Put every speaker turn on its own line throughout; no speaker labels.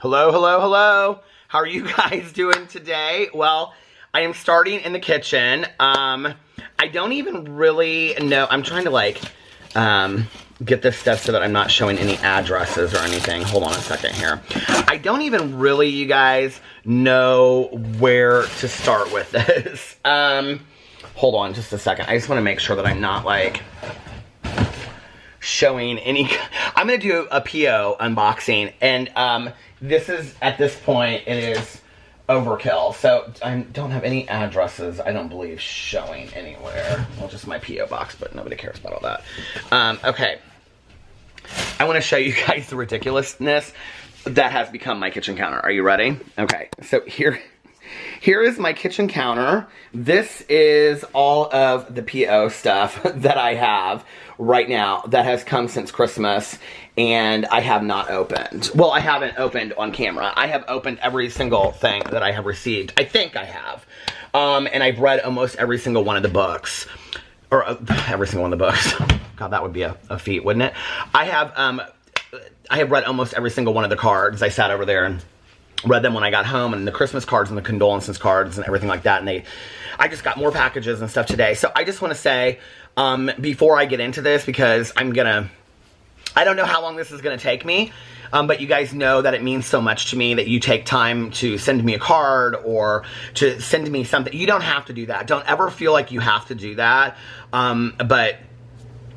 Hello, hello, hello. How are you guys doing today? Well, I am starting in the kitchen. I don't even really know. I'm trying to like get this stuff so that I'm not showing any addresses or anything. Hold on a second here. I don't even really, you guys, know where to start with this. Hold on just a second. I just want to make sure that I'm not like showing any. I'm going to do a PO unboxing, and this is, at this point, it is overkill. So I don't have any addresses, I don't believe, showing anywhere. Well, just my PO box, but nobody cares about all that. Okay. I want to show you guys the ridiculousness that has become my kitchen counter. Are you ready? Okay. So here is my kitchen counter. This is all of the PO stuff that I have right now that has come since Christmas, and I have not opened. Well, I haven't opened on camera. I have opened every single thing that I have received. I think I have. And I've read almost every single one of the books. Or every single one of the books. God, that would be a feat, wouldn't it? I have read almost every single one of the cards. I sat over there and read them when I got home, and the Christmas cards and the condolences cards and everything like that. And I just got more packages and stuff today. So I just want to say, before I get into this, because I don't know how long this is going to take me, but you guys know that it means so much to me that you take time to send me a card or to send me something. You don't have to do that. Don't ever feel like you have to do that. But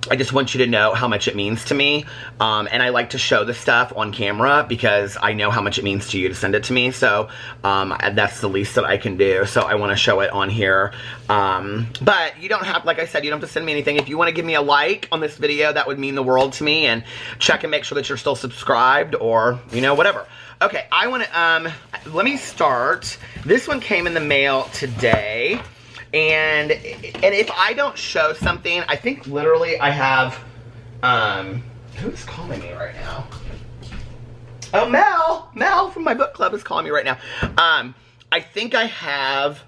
I just want you to know how much it means to me. And I like to show the stuff on camera because I know how much it means to you to send it to me. So that's the least that I can do. So I want to show it on here. But you don't have, like I said, you don't have to send me anything. If you want to give me a like on this video, that would mean the world to me. And check and make sure that you're still subscribed, or, you know, whatever. Okay, I want to, let me start. This one came in the mail today. And if I don't show something, I think literally I have, who's calling me right now? Oh, Mel from my book club is calling me right now. I think I have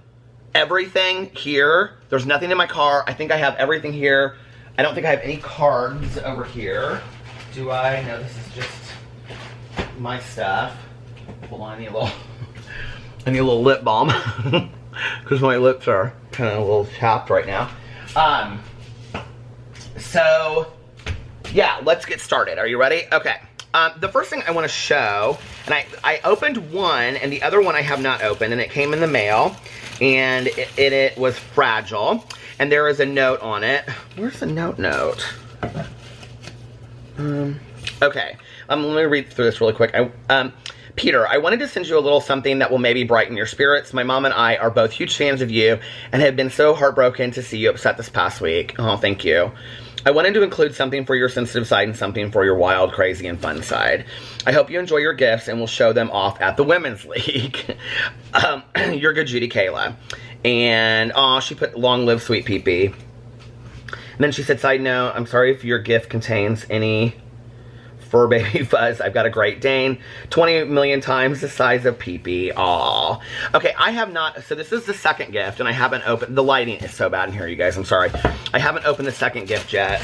everything here. There's nothing in my car. I think I have everything here. I don't think I have any cards over here. Do I? No, this is just my stuff. Hold on, I need a little lip balm. Because my lips are kind of a little chapped right now. So, yeah, let's get started. Are you ready? Okay. The first thing I want to show, and I opened one, and the other one I have not opened, and it came in the mail, and it was fragile, and there is a note on it. Where's the note? Okay. Let me read through this really quick. Peter, I wanted to send you a little something that will maybe brighten your spirits. My mom and I are both huge fans of you and have been so heartbroken to see you upset this past week. Oh, thank you. I wanted to include something for your sensitive side and something for your wild, crazy, and fun side. I hope you enjoy your gifts and will show them off at the Women's League. Your good Judy Kayla. And, she put long live sweet pee-pee. And then she said, side note, I'm sorry if your gift contains any fur baby fuzz. I've got a Great Dane, 20 million times the size of pee-pee. Aw. Okay, I have not, so this is the second gift, and I haven't opened, the lighting is so bad in here, you guys, I'm sorry. I haven't opened the second gift yet,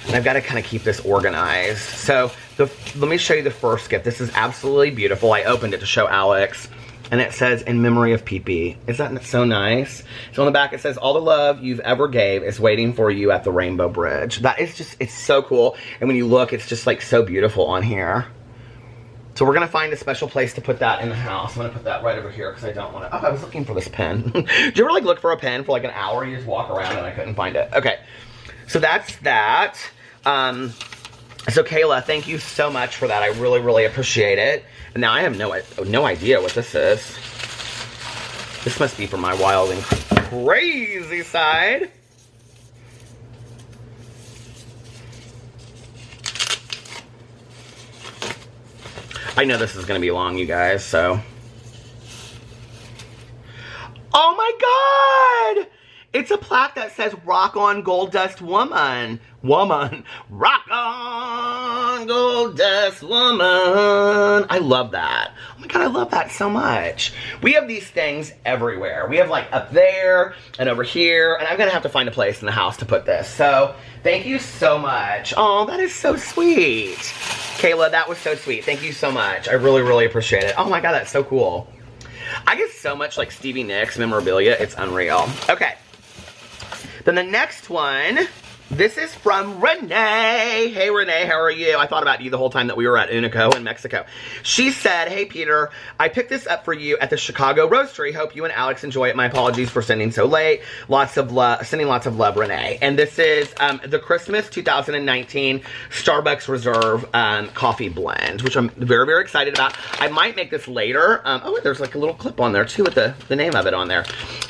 and I've got to kind of keep this organized. So, let me show you the first gift. This is absolutely beautiful. I opened it to show Alex, and it says, in memory of pee-pee. Isn't that so nice? So on the back it says, all the love you've ever gave is waiting for you at the Rainbow Bridge. That is just, it's so cool. And when you look, it's just like so beautiful on here. So we're going to find a special place to put that in the house. I'm going to put that right over here because I don't want to, oh, I was looking for this pen. Do you ever like look for a pen for like an hour? You just walk around and I couldn't find it. Okay. So that's that. So Kayla, thank you so much for that. I really, really appreciate it. And now I have no idea what this is. This must be for my wild and crazy side. I know this is going to be long, you guys, so. Oh my God! It's a plaque that says, Rock on Gold Dust Woman. Rock on Gold Dust Woman. I love that. Oh my God, I love that so much. We have these things everywhere. We have like up there and over here, and I'm gonna have to find a place in the house to put this. So thank you so much. Oh, that is so sweet. Kayla, that was so sweet. Thank you so much. I really, really appreciate it. Oh my God, that's so cool. I get so much like Stevie Nicks memorabilia. It's unreal. Okay. Then the next one, this is from Renee. Hey, Renee, how are you? I thought about you the whole time that we were at Unico in Mexico. She said, hey, Peter, I picked this up for you at the Chicago Roastery. Hope you and Alex enjoy it. My apologies for sending so late. Lots of love, sending lots of love, Renee. And this is the Christmas 2019 Starbucks Reserve coffee blend, which I'm very, very excited about. I might make this later. Oh, there's like a little clip on there, too, with the name of it on there.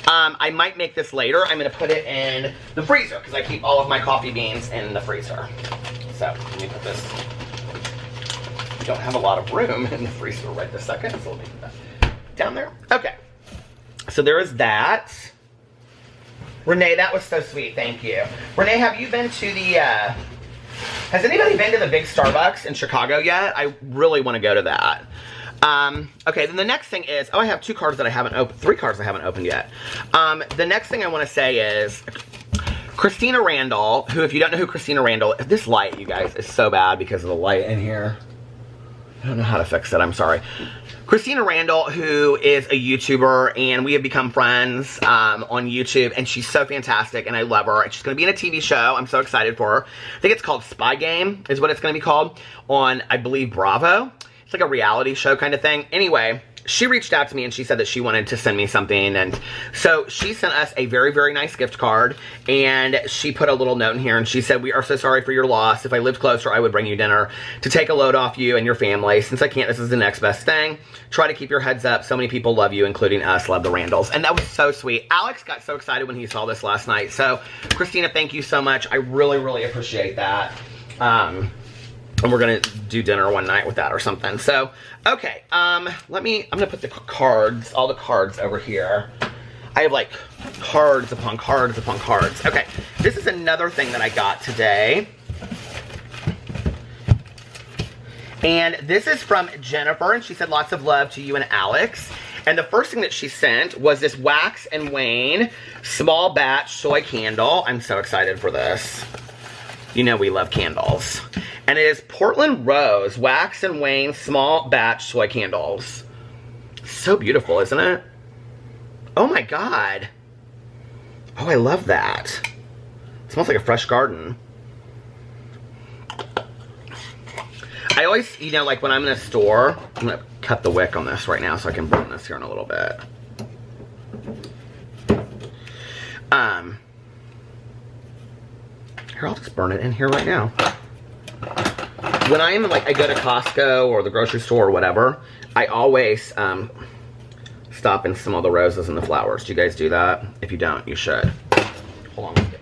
I might make this later. I'm going to put it in the freezer because I keep all of my coffee beans in the freezer. So, let me put this. We don't have a lot of room in the freezer right this second, so let me put that down there. Okay. So there is that. Renee, that was so sweet. Thank you. Renee, have you been to the, has anybody been to the big Starbucks in Chicago yet? I really want to go to that. Okay, then the next thing is, oh, I have 2 cards that I haven't opened, 3 cards I haven't opened yet. The next thing I want to say is Christina Randall, who, if you don't know who Christina Randall, this light, you guys, is so bad because of the light in here. I don't know how to fix it, I'm sorry. Christina Randall, who is a YouTuber, and we have become friends on YouTube, and she's so fantastic, and I love her. She's going to be in a TV show. I'm so excited for her. I think it's called Spy Game, is what it's going to be called, on, I believe, Bravo. It's like a reality show kind of thing. Anyway, she reached out to me and she said that she wanted to send me something, and so she sent us a very, very nice gift card, and she put a little note in here, and she said, we are so sorry for your loss. If I lived closer, I would bring you dinner to take a load off you and your family. Since I can't, this is the next best thing. Try to keep your heads up. So many people love you, including us, love the Randalls. And that was so sweet. Alex got so excited when he saw this last night. So, Christina, thank you so much. I really, really appreciate that. And we're gonna do dinner one night with that or something. So, okay, I'm gonna put the cards, all the cards over here. I have like cards upon cards upon cards. Okay, this is another thing that I got today. And this is from Jennifer, and she said lots of love to you and Alex. And the first thing that she sent was this Wax and Wane small batch soy candle. I'm so excited for this. You know we love candles. And it is Portland Rose Wax and Wane small batch soy candles. So beautiful, isn't it? Oh my God. Oh, I love that. It smells like a fresh garden. I always, you know, like when I'm in a store, I'm going to cut the wick on this right now so I can burn this here in a little bit. Here, I'll just burn it in here right now. When I'm like, I go to Costco or the grocery store or whatever, I always stop and smell the roses and the flowers. Do you guys do that? If you don't, you should. Hold on, let me get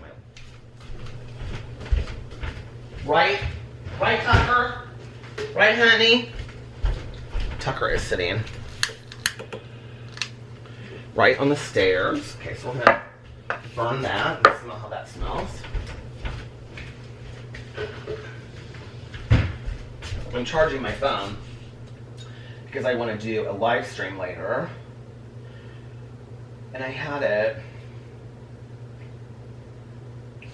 my... Right, Tucker? Right, honey? Tucker is sitting right on the stairs. Okay, so we're gonna burn that and smell how that smells. I'm charging my phone because I want to do a live stream later. And I had it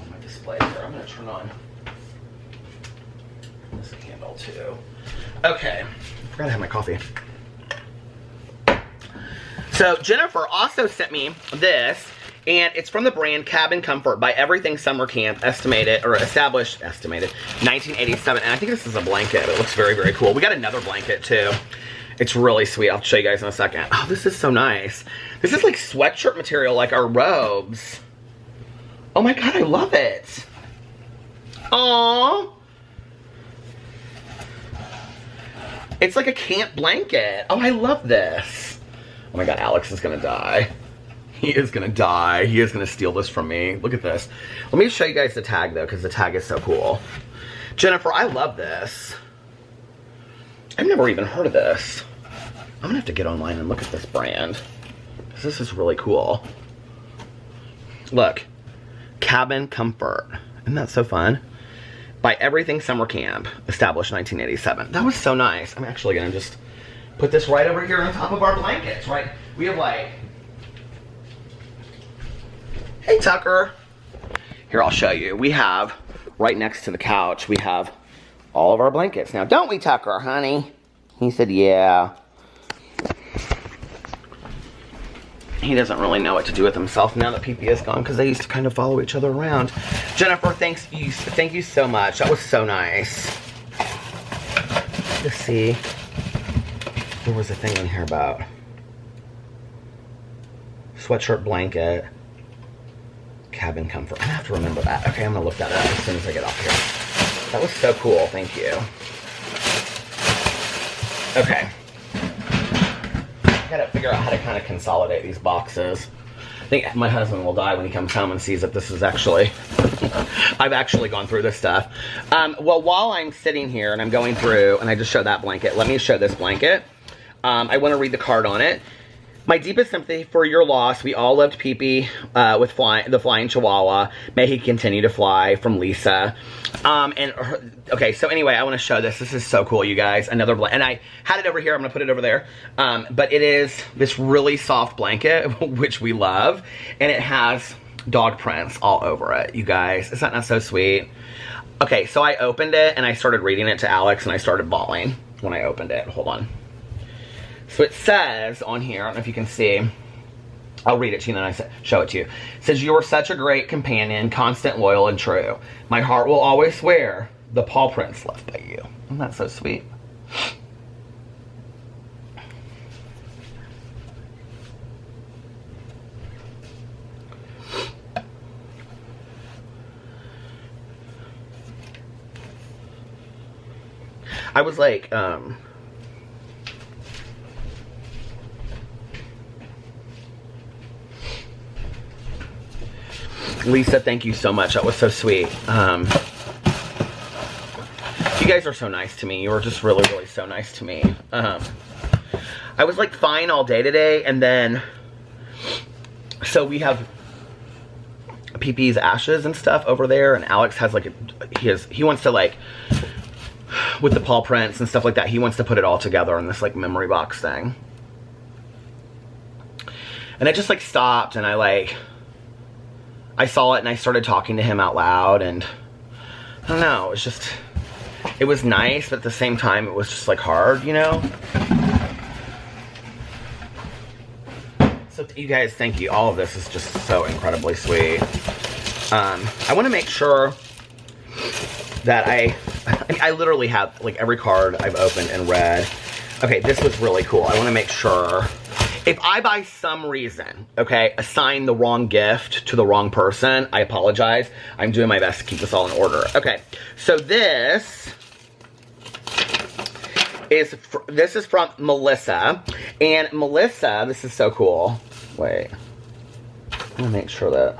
on my display here. I'm going to turn on this candle too. Okay, I forgot to have my coffee. So Jennifer also sent me this, and it's from the brand Cabin Comfort by Everything Summer Camp, estimated 1987. And I think this is a blanket. It looks very, very cool. We got another blanket too. It's really sweet. I'll show you guys in a second. Oh, this is so nice. This is like sweatshirt material, like our robes. Oh my God, I love it. Aww. It's like a camp blanket. Oh, I love this. Oh my God, Alex is gonna die. He is gonna die. He is gonna steal this from me. Look at this. Let me show you guys the tag though, because the tag is so cool. Jennifer, I love this. I've never even heard of this. I'm gonna have to get online and look at this brand, because this is really cool. Look, Cabin Comfort. Isn't that so fun? By Everything Summer Camp, established 1987. That was so nice. I'm actually gonna just put this right over here on top of our blankets, right? We have like, hey Tucker. Here, I'll show you. We have, right next to the couch, we have all of our blankets. Now, don't we, Tucker, honey? He said, yeah. He doesn't really know what to do with himself now that PP is gone, because they used to kind of follow each other around. Jennifer, thank you so much. That was so nice. Let's see. There was a thing in here about sweatshirt, blanket, cabin comfort. I have to remember that. Okay, I'm gonna look that up as soon as I get off here. That was so cool. Thank you. Okay. I gotta figure out how to kind of consolidate these boxes. I think my husband will die when he comes home and sees that this is actually, I've actually gone through this stuff. Well, while I'm sitting here and I'm going through, and I just showed that blanket, let me show this blanket. I want to read the card on it. My deepest sympathy for your loss. We all loved Pee-Pee with the flying chihuahua. May he continue to fly, from Lisa. Okay, so anyway, I want to show this. This is so cool, you guys. Another blanket. And I had it over here. I'm going to put it over there. But it is this really soft blanket, which we love. And it has dog prints all over it, you guys. Is that not so sweet? Okay, so I opened it and I started reading it to Alex and I started bawling when I opened it. Hold on. So it says on here, I don't know if you can see, I'll read it to you and then I show it to you. It says, you are such a great companion, constant, loyal, and true. My heart will always wear the paw prints left by you. Isn't that so sweet? I was like, Lisa, thank you so much. That was so sweet. You guys are so nice to me. You were just really, really so nice to me. I was like fine all day today, and then, so we have PP's ashes and stuff over there, and Alex has like, he wants to like, with the paw prints and stuff like that, he wants to put it all together in this like memory box thing. And I just like stopped and I saw it and I started talking to him out loud, and I don't know, it was just, it was nice, but at the same time it was just like hard, you know? So you guys, thank you. All of this is just so incredibly sweet. I want to make sure that I literally have like every card I've opened and read. Okay, this was really cool. I want to make sure, if I by some reason, okay, assign the wrong gift to the wrong person, I apologize. I'm doing my best to keep this all in order. Okay, so this is from Melissa. And Melissa, this is so cool. Wait, I'm gonna make sure that.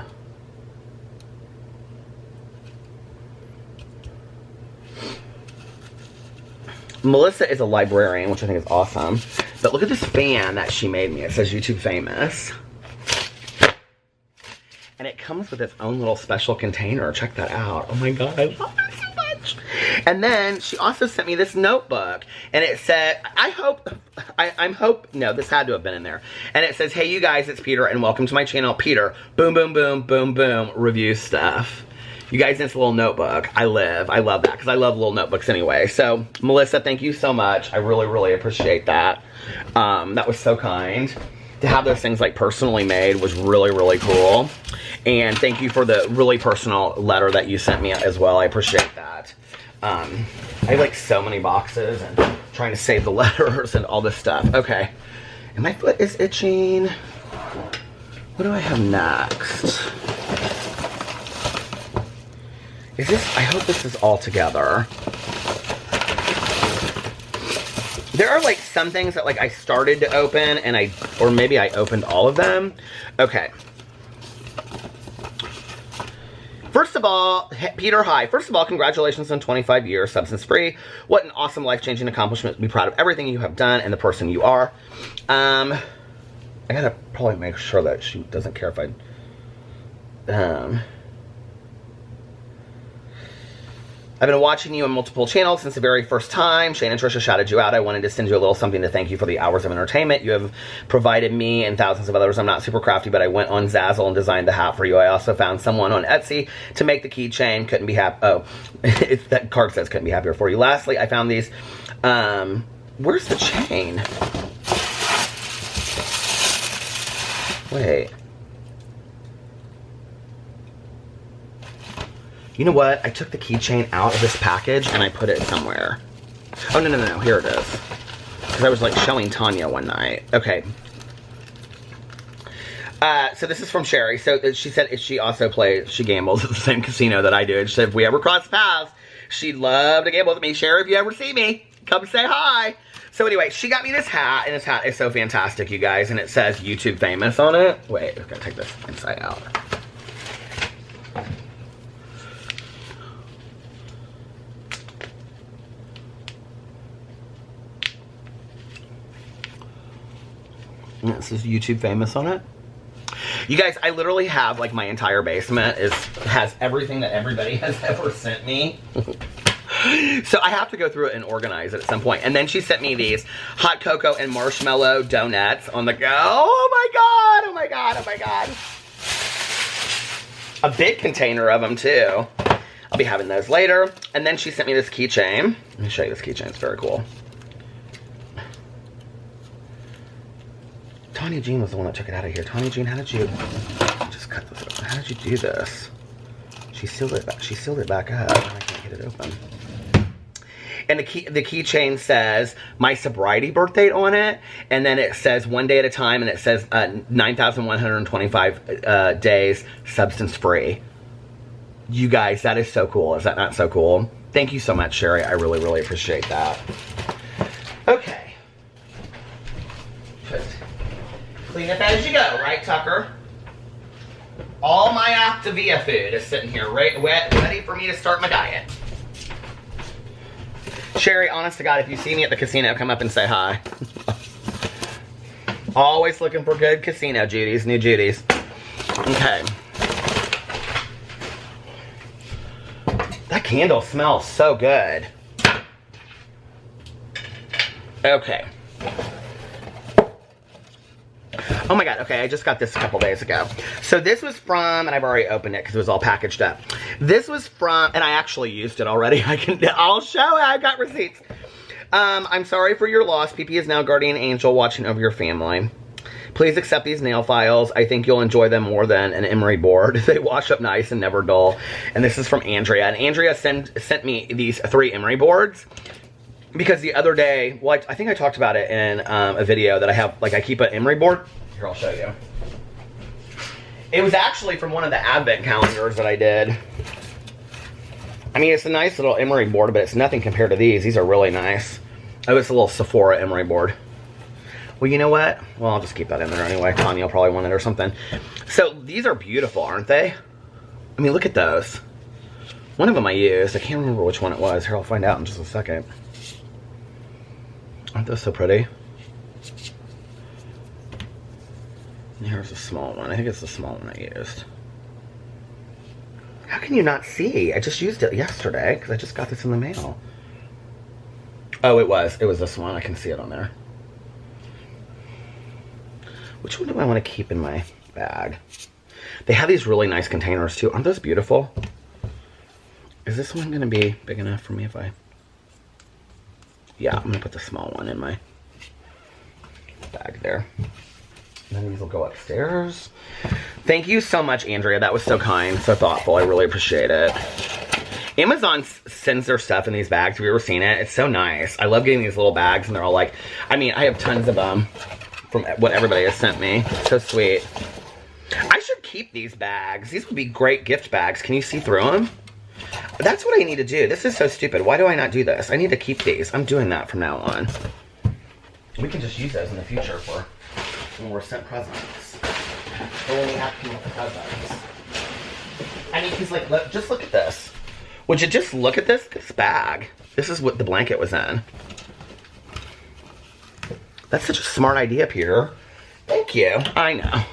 Melissa is a librarian, which I think is awesome. But look at this fan that she made me. It says YouTube famous. And it comes with its own little special container. Check that out. Oh my god, I love that so much. And then she also sent me this notebook. And it said, no, this had to have been in there. And it says, hey you guys, it's Peter and welcome to my channel. Peter, boom, boom, boom, boom, boom, review stuff. You guys, it's a little notebook. I love that because I love little notebooks anyway. So, Melissa, thank you so much. I really, really appreciate that. That was so kind. To have those things like personally made was really, really cool. And thank you for the really personal letter that you sent me as well. I appreciate that. I have like so many boxes and trying to save the letters and all this stuff. Okay. And my foot is itching. What do I have next? I hope this is all together. There are like some things that like I started to open and or maybe I opened all of them. Okay. First of all, Peter, hi. First of all, congratulations on 25 years substance free. What an awesome life-changing accomplishment. Be proud of everything you have done and the person you are. I gotta probably make sure that she doesn't care if I, I've been watching you on multiple channels since the very first time. Shane and Trisha shouted you out. I wanted to send you a little something to thank you for the hours of entertainment you have provided me and thousands of others. I'm not super crafty, but I went on Zazzle and designed the hat for you. I also found someone on Etsy to make the keychain. Couldn't be happy. Oh, that card says couldn't be happier for you. Lastly, I found these. Where's the chain? Wait. You know what? I took the keychain out of this package and I put it somewhere. Oh, no. Here it is. Because I was like showing Tanya one night. Okay. So this is from Sherry. So she said she also plays, she gambles at the same casino that I do. And she said if we ever cross paths, she'd love to gamble with me. Sherry, if you ever see me, come say hi. So anyway, she got me this hat, and this hat is so fantastic, you guys. And it says YouTube famous on it. Wait, I've got to take this inside out. And it says YouTube famous on it. You guys, I literally have like my entire basement has everything that everybody has ever sent me. So I have to go through it and organize it at some point. And then she sent me these hot cocoa and marshmallow donuts on the go. Oh my god, oh my god, oh my god. A big container of them too. I'll be having those later. And then she sent me this keychain. Let me show you this keychain, it's very cool. Tanya Jean was the one that took it out of here. Tanya Jean, how did you just cut this open? How did you do this? She sealed it back up, and I can't get it open. And the keychain says my sobriety birth date on it, and then it says 1 day at a time, and it says 9,125 days substance free. You guys, that is so cool. Is that not so cool? Thank you so much, Sherry. I really, really appreciate that. Okay. Clean up as you go, right, Tucker? All my Optavia food is sitting here ready for me to start my diet. Sherry, honest to God, if you see me at the casino, come up and say hi. Always looking for good casino Judies, new Judies. Okay. That candle smells so good. Okay. Oh my god, okay, I just got this a couple days ago. So this was from, and I've already opened it because it was all packaged up. This was from, and I actually used it already. I'll show it, I've got receipts. I'm sorry for your loss. PP is now guardian angel watching over your family. Please accept these nail files. I think you'll enjoy them more than an emery board. They wash up nice and never dull. And this is from Andrea. And Andrea sent me these 3 emery boards. Because the other day, well, I think I talked about it in a video that I have, like I keep an emery board. Here, I'll show you. It was actually from one of the advent calendars that I did. I mean, it's a nice little emery board, but it's nothing compared to these. These are really nice. Oh, it's a little Sephora emery board. Well, you know what? Well, I'll just keep that in there anyway. Tanya will probably want it or something. So, these are beautiful, aren't they? I mean, look at those. One of them I used. I can't remember which one it was. Here, I'll find out in just a second. Aren't those so pretty? And here's a small one. I think it's the small one I used. How can you not see? I just used it yesterday because I just got this in the mail. Oh, it was this one. I can see it on there. Which one do I want to keep in my bag? They have these really nice containers too. Aren't those beautiful? Is this one going to be big enough for me if I... Yeah, I'm going to put the small one in my bag there. And then these will go upstairs. Thank you so much, Andrea. That was so kind, so thoughtful. I really appreciate it. Amazon sends their stuff in these bags. Have you ever seen it? It's so nice. I love getting these little bags, and they're all like... I mean, I have tons of them from what everybody has sent me. So sweet. I should keep these bags. These would be great gift bags. Can you see through them? That's what I need to do. This is so stupid. Why do I not do this? I need to keep these. I'm doing that from now on. We can just use those in the future for when we're sent presents. Or when we have to come up with presents. I mean, he's like, look, just look at this. Would you just look at this? Look at this bag. This is what the blanket was in. That's such a smart idea, Peter. Thank you. I know.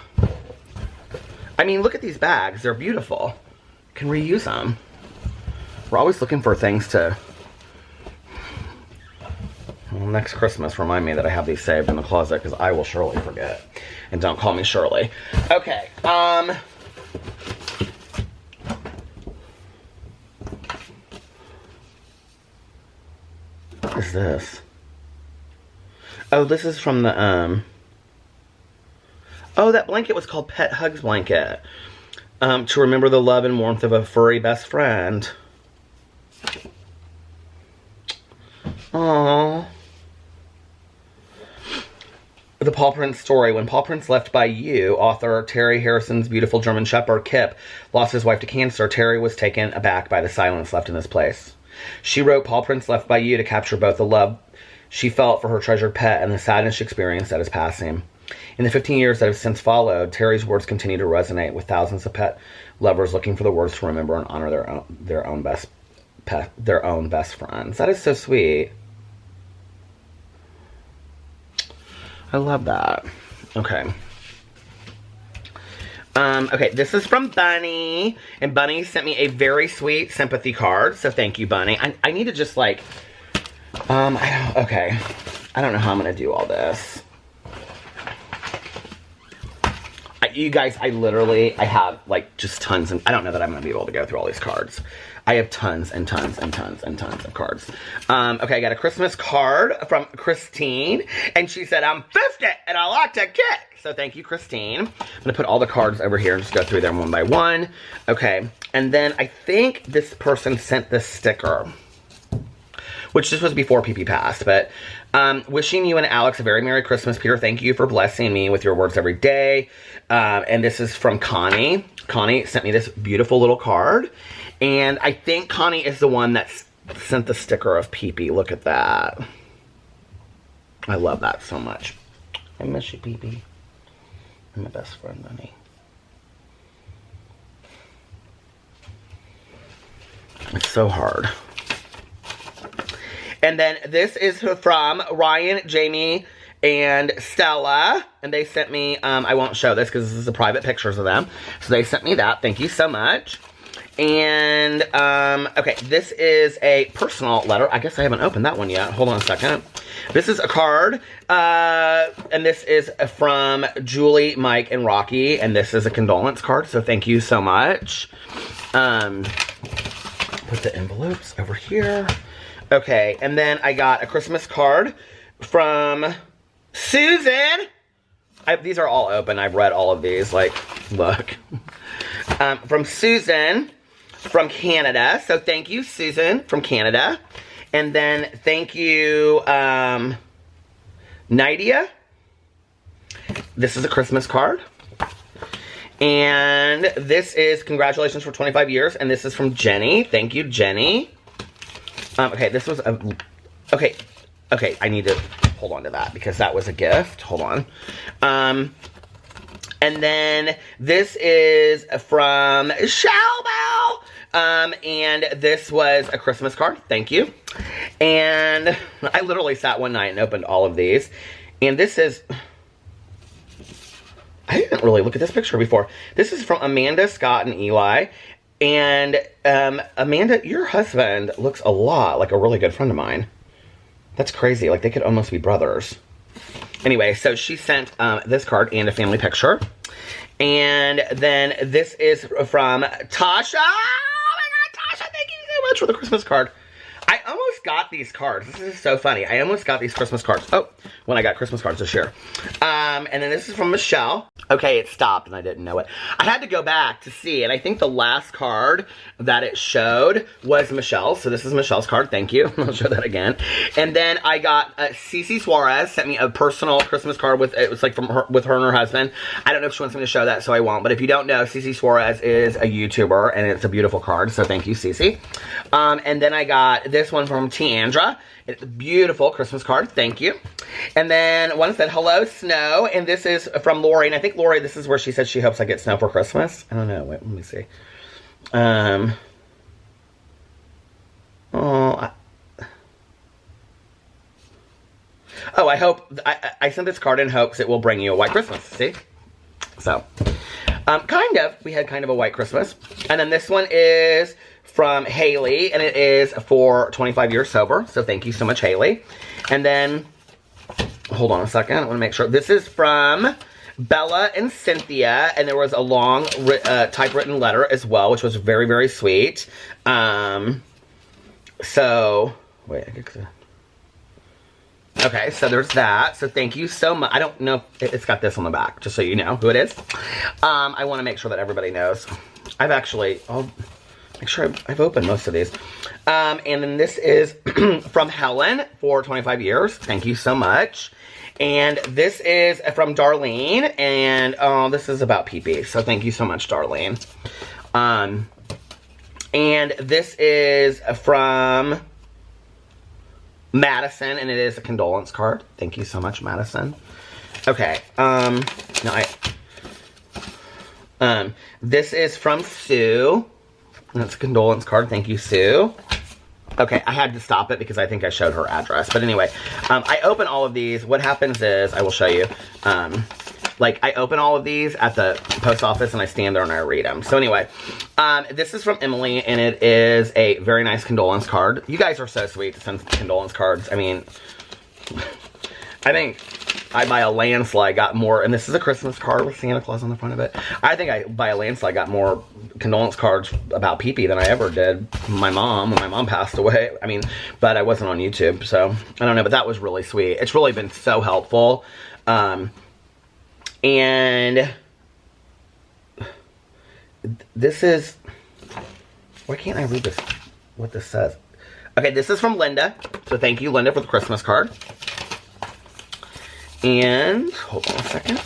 I mean, look at these bags. They're beautiful. You can reuse them. We're always looking for things to... Well, next Christmas, remind me that I have these saved in the closet, because I will surely forget. And don't call me Shirley. Okay, what is this? Oh, this is from the, oh, that blanket was called Pet Hugs Blanket. To remember the love and warmth of a furry best friend. Aww. The Pawprints Story. When Pawprints left by you, author Terry Harrison's beautiful German Shepherd, Kip, lost his wife to cancer, Terry was taken aback by the silence left in this place. She wrote Pawprints left by you to capture both the love she felt for her treasured pet and the sadness she experienced at his passing. In the 15 years that have since followed, Terry's words continue to resonate with thousands of pet lovers looking for the words to remember and honor their own best friends. That is so sweet. I love that. Okay. Okay, this is from Bunny. And Bunny sent me a very sweet sympathy card. So thank you, Bunny. I need to just like... okay. I don't know how I'm going to do all this. You guys, I have like just tons. And I don't know that I'm going to be able to go through all these cards. I have tons and tons and tons and tons of cards. Okay, I got a Christmas card from Christine. And she said, I'm 50 and I like to kick. So thank you, Christine. I'm going to put all the cards over here and just go through them one by one. Okay, and then I think this person sent this sticker. Which this was before PP passed, but wishing you and Alex a very Merry Christmas. Peter, thank you for blessing me with your words every day. And this is from Connie. Connie sent me this beautiful little card. And I think Connie is the one that sent the sticker of PP. Look at that. I love that so much. I miss you, PP. You're my best friend, honey. It's so hard. And then this is from Ryan, Jamie, and Stella. And they sent me, I won't show this because this is the private pictures of them. So they sent me that. Thank you so much. And, okay, this is a personal letter. I guess I haven't opened that one yet. Hold on a second. This is a card. And this is from Julie, Mike, and Rocky. And this is a condolence card. So thank you so much. Put the envelopes over here. Okay, and then I got a Christmas card from Susan. These are all open. I've read all of these. Like, look. From Susan from Canada. So thank you, Susan from Canada. And then thank you, Nydia. This is a Christmas card. And this is congratulations for 25 years. And this is from Jenny. Thank you, Jenny. Okay, this was a... Okay, I need to hold on to that because that was a gift. Hold on. And then this is from Shalbell. And this was a Christmas card. Thank you. And I literally sat one night and opened all of these. And this is... I didn't really look at this picture before. This is from Amanda, Scott, and Eli. And, Amanda, your husband looks a lot like a really good friend of mine. That's crazy. Like, they could almost be brothers. Anyway, so she sent, this card and a family picture. And then this is from Tasha. Oh, my God, Tasha, thank you so much for the Christmas card. I almost got these cards. This is so funny. I almost got these Christmas cards. Oh, when I got Christmas cards this year. And then this is from Michelle. Okay, it stopped and I didn't know it. I had to go back to see, and I think the last card that it showed was Michelle's. So this is Michelle's card. Thank you. I'll show that again. And then I got Cece Suarez sent me a personal Christmas card with, it was like from her, with her and her husband. I don't know if she wants me to show that, so I won't. But if you don't know, Cece Suarez is a YouTuber, and it's a beautiful card. So thank you, Cece. And then I got this one from Tiandra. It's a beautiful Christmas card. Thank you. And then one said, hello, snow. And this is from Lori. And I think, Lori, this is where she said she hopes I get snow for Christmas. I don't know. Wait, let me see. I hope, I sent this card in hopes it will bring you a white Christmas. See? So, kind of. We had kind of a white Christmas. And then this one is from Haley, and it is for 25 years sober. So thank you so much, Haley. And then, hold on a second. I want to make sure. This is from Bella and Cynthia, and there was a long typewritten letter as well, which was very, very sweet. So, wait, I get to... Okay, so there's that. So thank you so much. I don't know if it's got this on the back, just so you know who it is. I want to make sure that everybody knows. I'll make sure I've opened most of these. And then this is from Helen for 25 years. Thank you so much. And this is from Darlene, and this is about pee-pee. So thank you so much, Darlene. And this is from Madison, and it is a condolence card. Thank you so much, Madison. Okay, this is from Sue. That's a condolence card. Thank you, Sue. Okay, I had to stop it because I think I showed her address. But anyway, I open all of these. What happens is, I will show you. Like, I open all of these at the post office, and I stand there and I read them. So anyway, this is from Emily, and it is a very nice condolence card. You guys are so sweet to send condolence cards. I mean, I think I, by a landslide, got more, and this is a Christmas card with Santa Claus on the front of it. I think I, by a landslide, got more condolence cards about pee-pee than I ever did my mom when my mom passed away. I mean, but I wasn't on YouTube, so I don't know, but that was really sweet. It's really been so helpful. And this is, why can't I read this, what this says? Okay, this is from Linda. So thank you, Linda, for the Christmas card. And, hold on a second.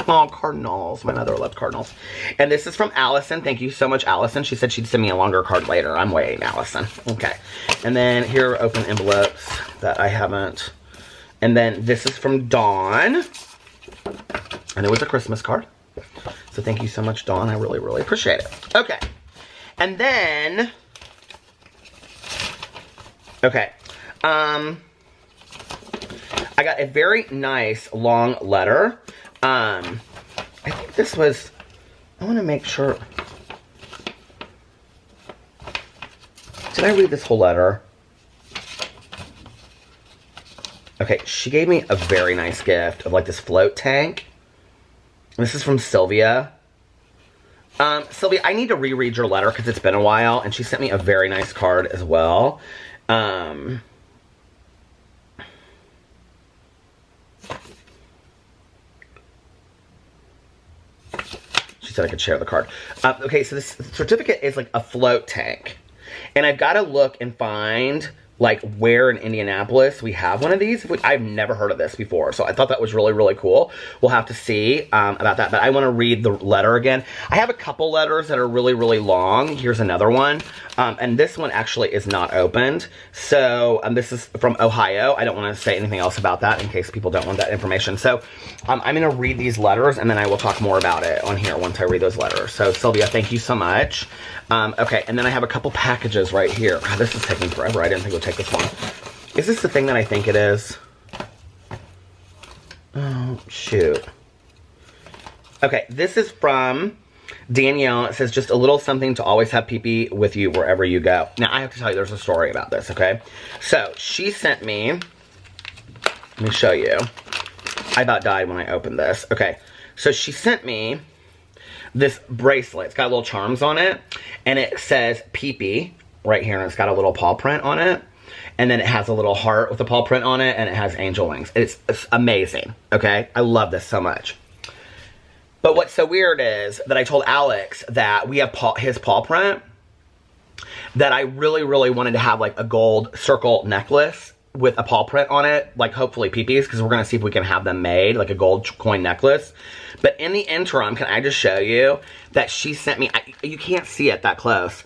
Oh, cardinals. My mother loved cardinals. And this is from Allison. Thank you so much, Allison. She said she'd send me a longer card later. I'm waiting, Allison. Okay. And then here are open envelopes that I haven't. And then this is from Dawn. And it was a Christmas card. So thank you so much, Dawn. I really, really appreciate it. Okay. And then, okay. I got a very nice long letter. I think this was, I want to make sure. Did I read this whole letter? Okay, she gave me a very nice gift of like this float tank. This is from Sylvia. Sylvia, I need to reread your letter because it's been a while, and she sent me a very nice card as well. She said I could share the card. Okay, so this certificate is like a float tank. And I've got to look and find like where in Indianapolis we have one of these. I've never heard of this before, so I thought that was really, really cool. We'll have to see about that, but I want to read the letter again. I have a couple letters that are really, really long. Here's another one, and this one actually is not opened. So this is from Ohio. I don't want to say anything else about that in case people don't want that information. So I'm going to read these letters, and then I will talk more about it on here once I read those letters. So Sylvia, thank you so much. Okay, and then I have a couple packages right here. God, this is taking forever. I didn't think it would take this long. Is this the thing that I think it is? Oh, shoot. Okay, this is from Danielle. It says, just a little something to always have pee-pee with you wherever you go. Now, I have to tell you, there's a story about this, okay? So, she sent me, let me show you. I about died when I opened this. Okay, so she sent me this bracelet. It's got little charms on it, and it says pee-pee right here, and it's got a little paw print on it, and then it has a little heart with a paw print on it, and it has angel wings. It's amazing, okay? I love this so much. But what's so weird is that I told Alex that we have his paw print, that I really, really wanted to have like a gold circle necklace with a paw print on it, like hopefully pee-pees, because we're going to see if we can have them made, like a gold coin necklace. But in the interim, can I just show you that she sent me, you can't see it that close.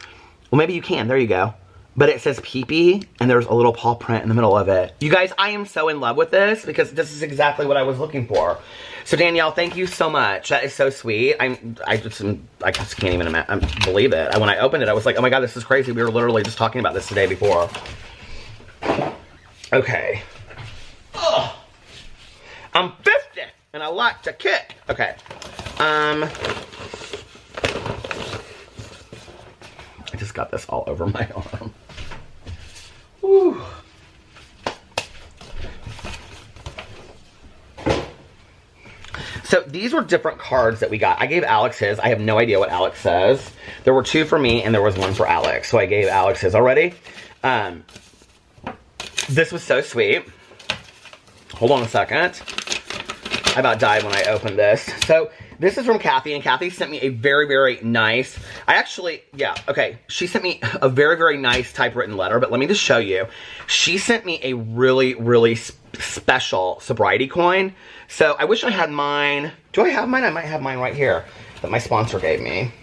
Well, maybe you can, there you go. But it says pee-pee, and there's a little paw print in the middle of it. You guys, I am so in love with this, because this is exactly what I was looking for. So Danielle, thank you so much. That is so sweet. I just can't even believe it. When I opened it, I was like, oh my God, this is crazy. We were literally just talking about this the day before. Okay. Ugh. I'm 50 and I like to kick. Okay. It got this all over my arm. Whew. So these were different cards that we got. I gave Alex his. I have no idea what Alex says. There were 2 for me and there was 1 for Alex. So I gave Alex his already. This was so sweet. Hold on a second. I about died when I opened this. So this is from Kathy, and Kathy sent me a very, very nice, she sent me a very, very nice typewritten letter, but let me just show you. She sent me a really, really special sobriety coin. So I wish I had mine. Do I have mine? I might have mine right here that my sponsor gave me.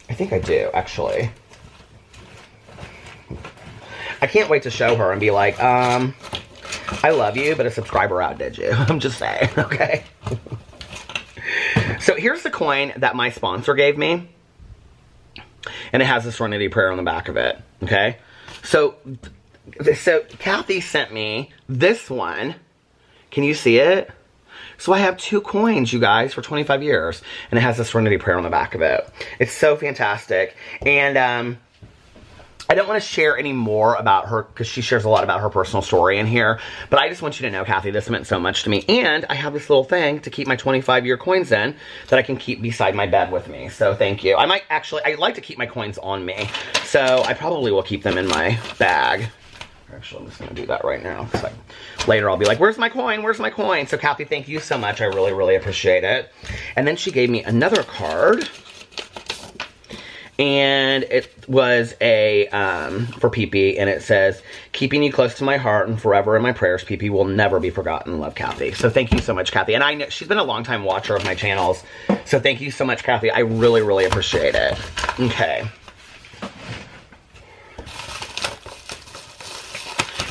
I think I do, actually. I can't wait to show her and be like, I love you, but a subscriber outdid you. I'm just saying, okay? So here's the coin that my sponsor gave me. And it has the Serenity Prayer on the back of it, okay? So Kathy sent me this one. Can you see it? So I have 2 coins, you guys, for 25 years. And it has the Serenity Prayer on the back of it. It's so fantastic. And, I don't want to share any more about her because she shares a lot about her personal story in here. But I just want you to know, Kathy, this meant so much to me. And I have this little thing to keep my 25-year coins in that I can keep beside my bed with me. So thank you. I like to keep my coins on me. So I probably will keep them in my bag. Actually, I'm just going to do that right now. So later I'll be like, where's my coin? Where's my coin? So Kathy, thank you so much. I really, really appreciate it. And then she gave me another card. And it was a, for Pee-Pee, and it says, keeping you close to my heart and forever in my prayers, Pee-Pee will never be forgotten. Love, Kathy. So thank you so much, Kathy. And I know she's been a long-time watcher of my channels. So thank you so much, Kathy. I really, really appreciate it. Okay.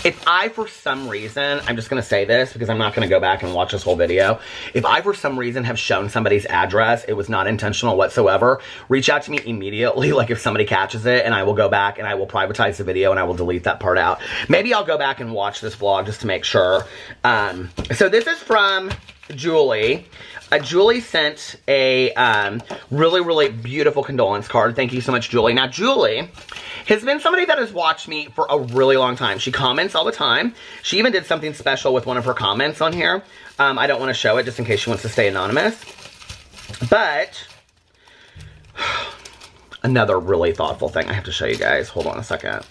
If I, for some reason, I'm just going to say this because I'm not going to go back and watch this whole video. If I, for some reason, have shown somebody's address, it was not intentional whatsoever, reach out to me immediately, like if somebody catches it, and I will go back and I will privatize the video and I will delete that part out. Maybe I'll go back and watch this vlog just to make sure. So this is from Julie. Julie sent a really, really beautiful condolence card. Thank you so much, Julie. Now, Julie has been somebody that has watched me for a really long time. She comments all the time. She even did something special with one of her comments on here. I don't want to show it just in case she wants to stay anonymous. But another really thoughtful thing I have to show you guys. Hold on a second.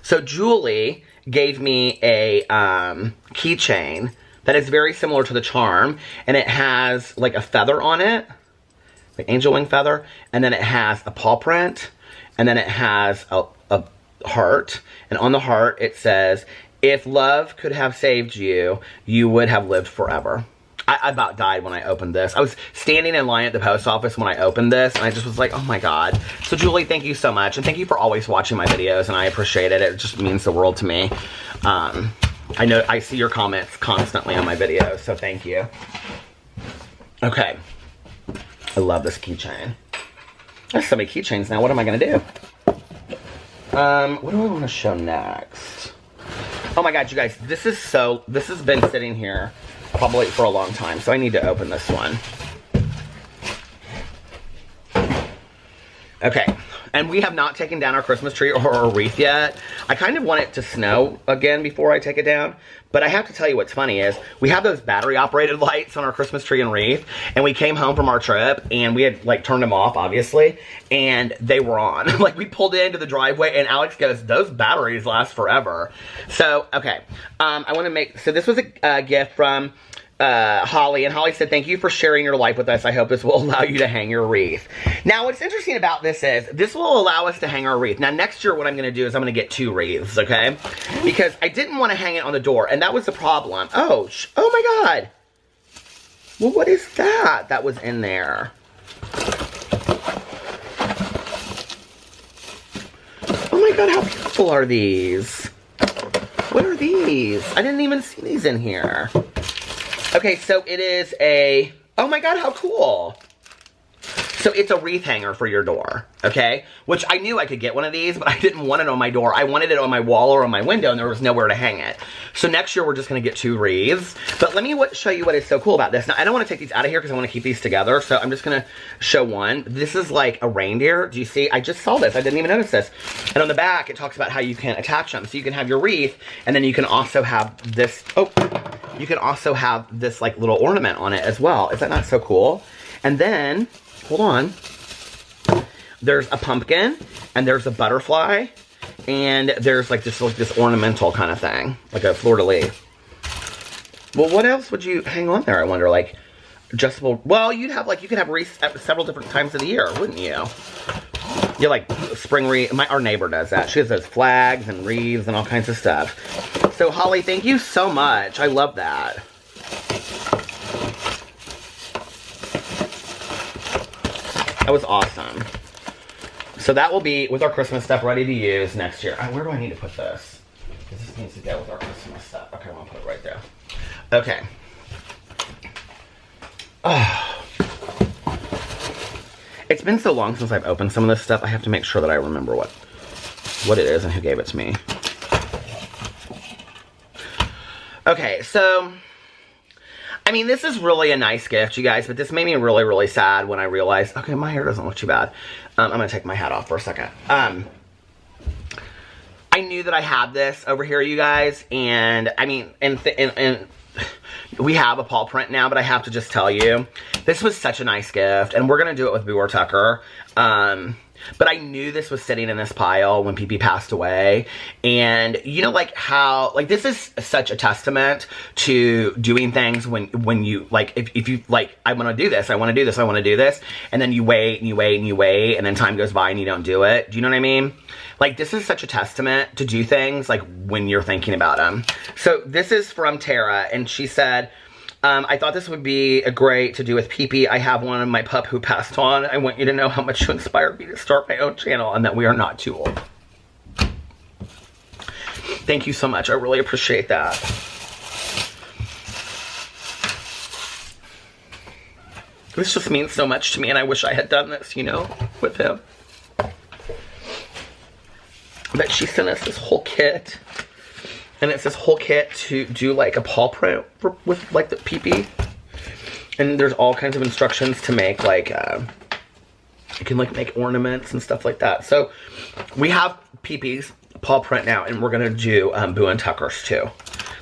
So Julie gave me a keychain that is very similar to the charm, and it has like a feather on it, like angel wing feather, and then it has a paw print, and then it has a heart, and on the heart it says, if love could have saved you, you would have lived forever. I about died when I opened this. I was standing in line at the post office when I opened this, and I just was like, oh my god. So Julie, thank you so much, and thank you for always watching my videos, and I appreciate it. It just means the world to me. I know I see your comments constantly on my videos, so thank you. Okay. I love this keychain. There's so many keychains now. What am I going to do? What do I want to show next? Oh my god, you guys. This has been sitting here probably for a long time, so I need to open this one. Okay. And we have not taken down our Christmas tree or our wreath yet. I kind of want it to snow again before I take it down. But I have to tell you what's funny is, we have those battery-operated lights on our Christmas tree and wreath. And we came home from our trip, and we had, like, turned them off, obviously. And they were on. Like, we pulled into the driveway, and Alex goes, those batteries last forever. So, okay. I want to make... So, this was a gift from... Holly, and Holly said, thank you for sharing your life with us. I hope this will allow you to hang your wreath. Now, what's interesting about this is, this will allow us to hang our wreath. Now, next year, what I'm going to do is I'm going to get 2 wreaths, okay? Because I didn't want to hang it on the door, and that was the problem. Oh my god. Well, what is that that was in there? Oh my god, how beautiful are these? What are these? I didn't even see these in here. Okay, so it is a... Oh my god, how cool. So it's a wreath hanger for your door, okay? Which I knew I could get one of these, but I didn't want it on my door. I wanted it on my wall or on my window, and there was nowhere to hang it. So next year, we're just going to get 2 wreaths. But let me show you what is so cool about this. Now, I don't want to take these out of here because I want to keep these together, so I'm just going to show one. This is like a reindeer. Do you see? I just saw this. I didn't even notice this. And on the back, it talks about how you can attach them. So you can have your wreath, and then you can also have this, you can also have this like little ornament on it as well. Is that not so cool? And then, hold on, there's a pumpkin, and there's a butterfly, and there's like this ornamental kind of thing, like a fleur-de-lis. Well, what else would you hang on there, I wonder? Like, adjustable, well, you could have wreaths at several different times of the year, wouldn't you? Yeah, like spring wreath. Our neighbor does that. She has those flags and wreaths and all kinds of stuff. So, Holly, thank you so much. I love that. That was awesome. So that will be with our Christmas stuff ready to use next year. Where do I need to put this? Because this needs to go with our Christmas stuff. Okay, I'm going to put it right there. Okay. Oh. It's been so long since I've opened some of this stuff. I have to make sure that I remember what it is and who gave it to me. Okay, so I mean, this is really a nice gift, you guys, but this made me really, really sad when I realized, okay, my hair doesn't look too bad. I'm going to take my hat off for a second. I knew that I had this over here, you guys, and I mean, and we have a paw print now, but I have to just tell you, this was such a nice gift, and we're going to do it with Boo or Tucker. But I knew this was sitting in this pile when PP passed away. And you know, like how, like this is such a testament to doing things when you, like, if you, like, I want to do this, I want to do this, I want to do this. And then you wait and you wait and you wait. And then time goes by and you don't do it. Do you know what I mean? Like, this is such a testament to do things, like, when you're thinking about them. So this is from Tara. And she said, I thought this would be great to do with PP. I have one of my pup who passed on. I want you to know how much you inspired me to start my own channel and that we are not too old. Thank you so much. I really appreciate that. This just means so much to me, and I wish I had done this, you know, with him. But she sent us this whole kit. And it's this whole kit to do like a paw print with like the PP. And there's all kinds of instructions to make like, you can like make ornaments and stuff like that. So we have PP's paw print now, and we're gonna do Boo and Tucker's too.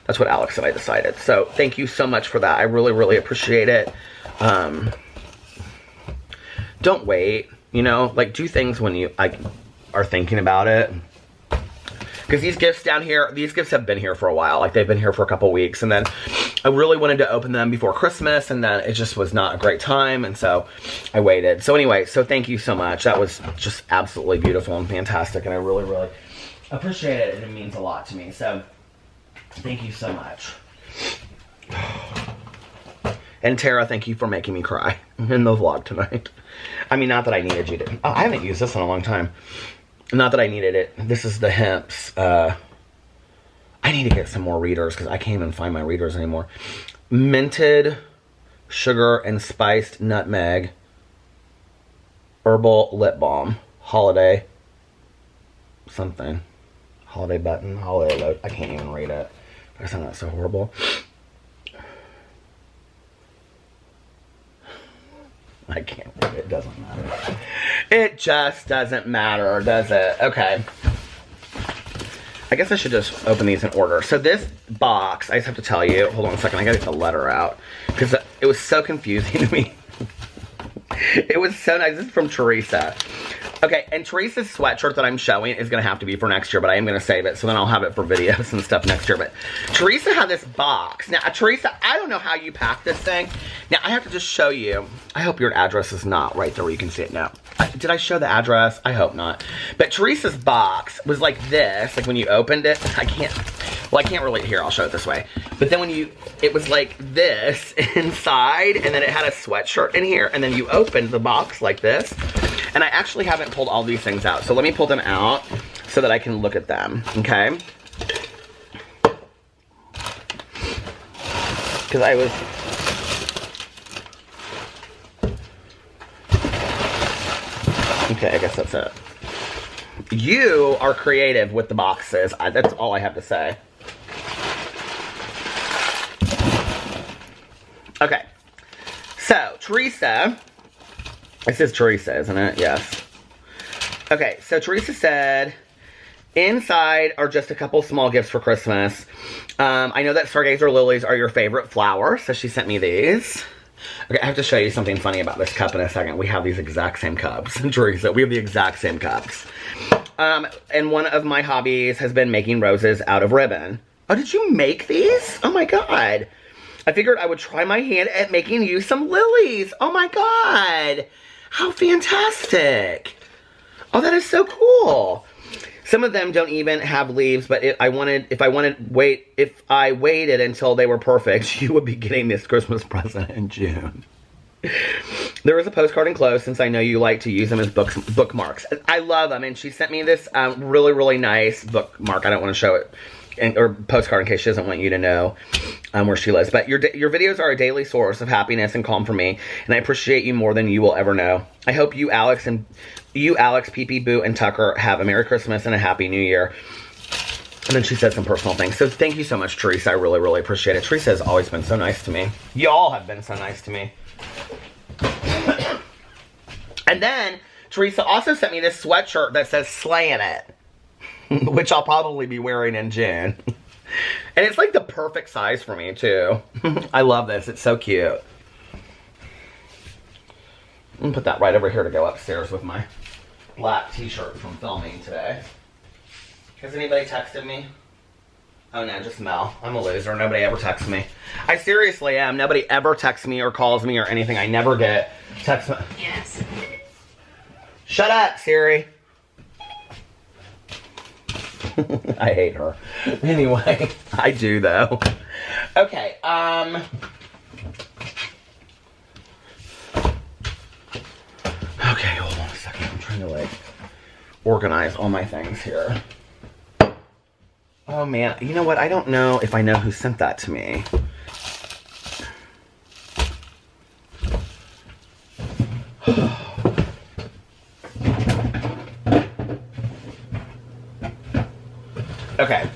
That's what Alex and I decided. So thank you so much for that. I really, really appreciate it. Don't wait, you know, like do things when you like are thinking about it. Because these gifts down here, these gifts have been here for a while. Like, they've been here for a couple weeks. And then I really wanted to open them before Christmas. And then it just was not a great time. And so I waited. So anyway, so thank you so much. That was just absolutely beautiful and fantastic. And I really, really appreciate it. And it means a lot to me. So thank you so much. And Tara, thank you for making me cry in the vlog tonight. I mean, not that I needed you to. Oh, I haven't used this in a long time. Not that I needed it. This is the Hemp's. I need to get some more readers because I can't even find my readers anymore. Minted sugar and spiced nutmeg herbal lip balm. Holiday something. Holiday button. Holiday load. I can't even read it. I sound that so horrible. I can't read it. It doesn't matter. It just doesn't matter, does it? Okay. I guess I should just open these in order. So this box, I just have to tell you, hold on a second, I gotta get the letter out. Because it was so confusing to me. It was so nice. This is from Teresa. Okay, and Teresa's sweatshirt that I'm showing is going to have to be for next year, but I am going to save it, so then I'll have it for videos and stuff next year. But Teresa had this box. Now, Teresa, I don't know how you pack this thing. Now, I have to just show you. I hope your address is not right there where you can see it now. Did I show the address? I hope not. But Teresa's box was like this, like when you opened it. I can't really, here, I'll show it this way. But then it was like this inside, and then it had a sweatshirt in here, and then you opened the box like this. And I actually haven't pulled all these things out. So let me pull them out so that I can look at them, okay? Because I was... Okay, I guess that's it. You are creative with the boxes. That's all I have to say. Okay. So, Teresa. This is Teresa, isn't it? Yes. Okay, so Teresa said, inside are just a couple small gifts for Christmas. I know that stargazer lilies are your favorite flower, so she sent me these. Okay, I have to show you something funny about this cup in a second. We have these exact same cups. Teresa, we have the exact same cups. And one of my hobbies has been making roses out of ribbon. Oh, did you make these? Oh my God. I figured I would try my hand at making you some lilies. Oh my God. How fantastic. Oh, that is so cool. Some of them don't even have leaves, but if I waited until they were perfect, you would be getting this Christmas present in June. There is a postcard enclosed since I know you like to use them as bookmarks. I love them, and she sent me this really, really nice bookmark. I don't want to show it, or postcard in case she doesn't want you to know where she lives. But your videos are a daily source of happiness and calm for me, and I appreciate you more than you will ever know. I hope you, Alex, Pee-Pee, Boo, and Tucker have a Merry Christmas and a Happy New Year. And then she said some personal things. So thank you so much, Teresa. I really, really appreciate it. Teresa has always been so nice to me. Y'all have been so nice to me. And then Teresa also sent me this sweatshirt that says "Slayin' It," which I'll probably be wearing in June. And it's like the perfect size for me too. I love this. It's so cute. I'm gonna put that right over here to go upstairs with my black t-shirt from filming today. Has anybody texted me? Oh no, just Mel. I'm a loser. Nobody ever texts me. I seriously am. Nobody ever texts me or calls me or anything. I never get text.
Yes.
Shut up, Siri. I hate her. Anyway, I do though. Okay, okay, hold on a second. I'm trying to like organize all my things here. Oh man, you know what? I don't know if I know who sent that to me. Okay.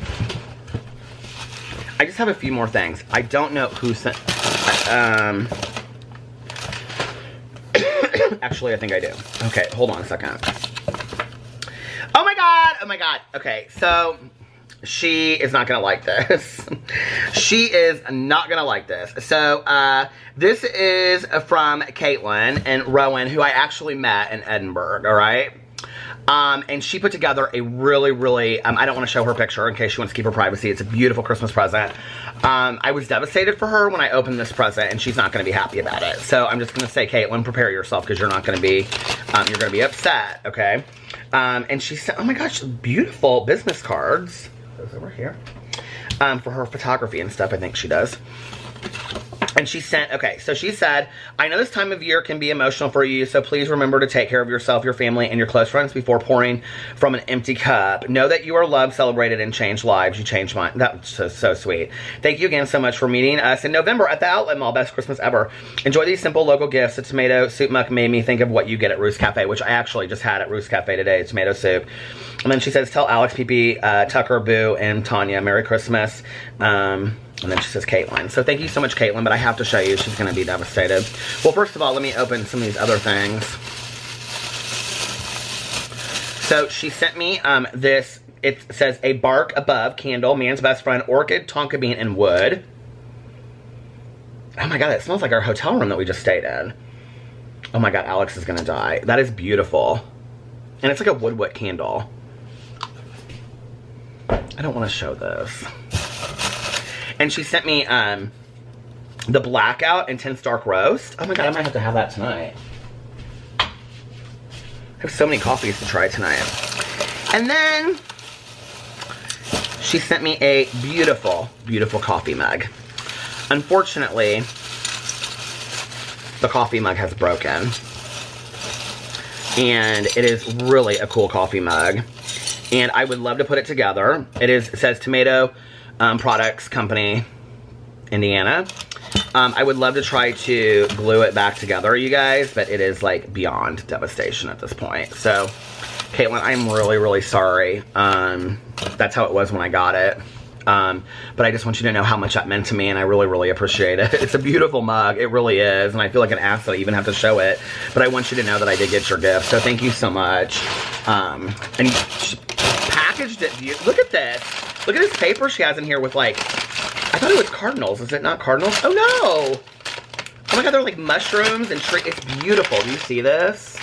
I just have a few more things. I don't know who sent... Actually, I think I do. Okay, hold on a second. Oh my god! Oh my god. Okay, so... She is not gonna like this. She is not gonna like this. So, this is from Caitlin and Rowan, who I actually met in Edinburgh, alright? And she put together a really, really, I don't want to show her picture in case she wants to keep her privacy. It's a beautiful Christmas present. I was devastated for her when I opened this present, and she's not going to be happy about it. So I'm just going to say, Caitlin, prepare yourself, because you're not going to be, you're going to be upset, okay? And she said, oh my gosh, beautiful business cards. Those over here. For her photography and stuff, I think she does. And she sent, okay, so she said, I know this time of year can be emotional for you, so please remember to take care of yourself, your family, and your close friends before pouring from an empty cup. Know that you are loved, celebrated, and changed lives. You changed mine. That's so sweet. Thank you again so much for meeting us in November at the Outlet Mall. Best Christmas ever. Enjoy these simple local gifts. The tomato soup muck made me think of what you get at Roost Cafe, which I actually just had at Roost Cafe today, tomato soup. And then she says, tell Alex, Pee-Pee, Tucker, Boo, and Tanya, Merry Christmas. And then she says Caitlin. So thank you so much, Caitlin, but I have to show you. She's going to be devastated. Well, first of all, let me open some of these other things. So she sent me this. It says a bark above candle, man's best friend, orchid, tonka bean, and wood. Oh my god, it smells like our hotel room that we just stayed in. Oh my god, Alex is going to die. That is beautiful. And it's like a wood candle. I don't want to show this. And she sent me the Blackout Intense Dark Roast. Oh my god, I might have to have that tonight. I have so many coffees to try tonight. And then she sent me a beautiful, beautiful coffee mug. Unfortunately, the coffee mug has broken. And it is really a cool coffee mug. And I would love to put it together. It says Tomato Products Company, Indiana. I would love to try to glue it back together, you guys, but it is like beyond devastation at this point. So, Caitlin, I'm really, really sorry. That's how it was when I got it. But I just want you to know how much that meant to me, and I really, really appreciate it. It's a beautiful mug. It really is, and I feel like an ass that I even have to show it. But I want you to know that I did get your gift, so thank you so much. And she packaged it. Look at this. Look at this paper she has in here with, like, I thought it was cardinals. Is it not cardinals? Oh, no. Oh, my God, they're like mushrooms and tree. It's beautiful. Do you see this?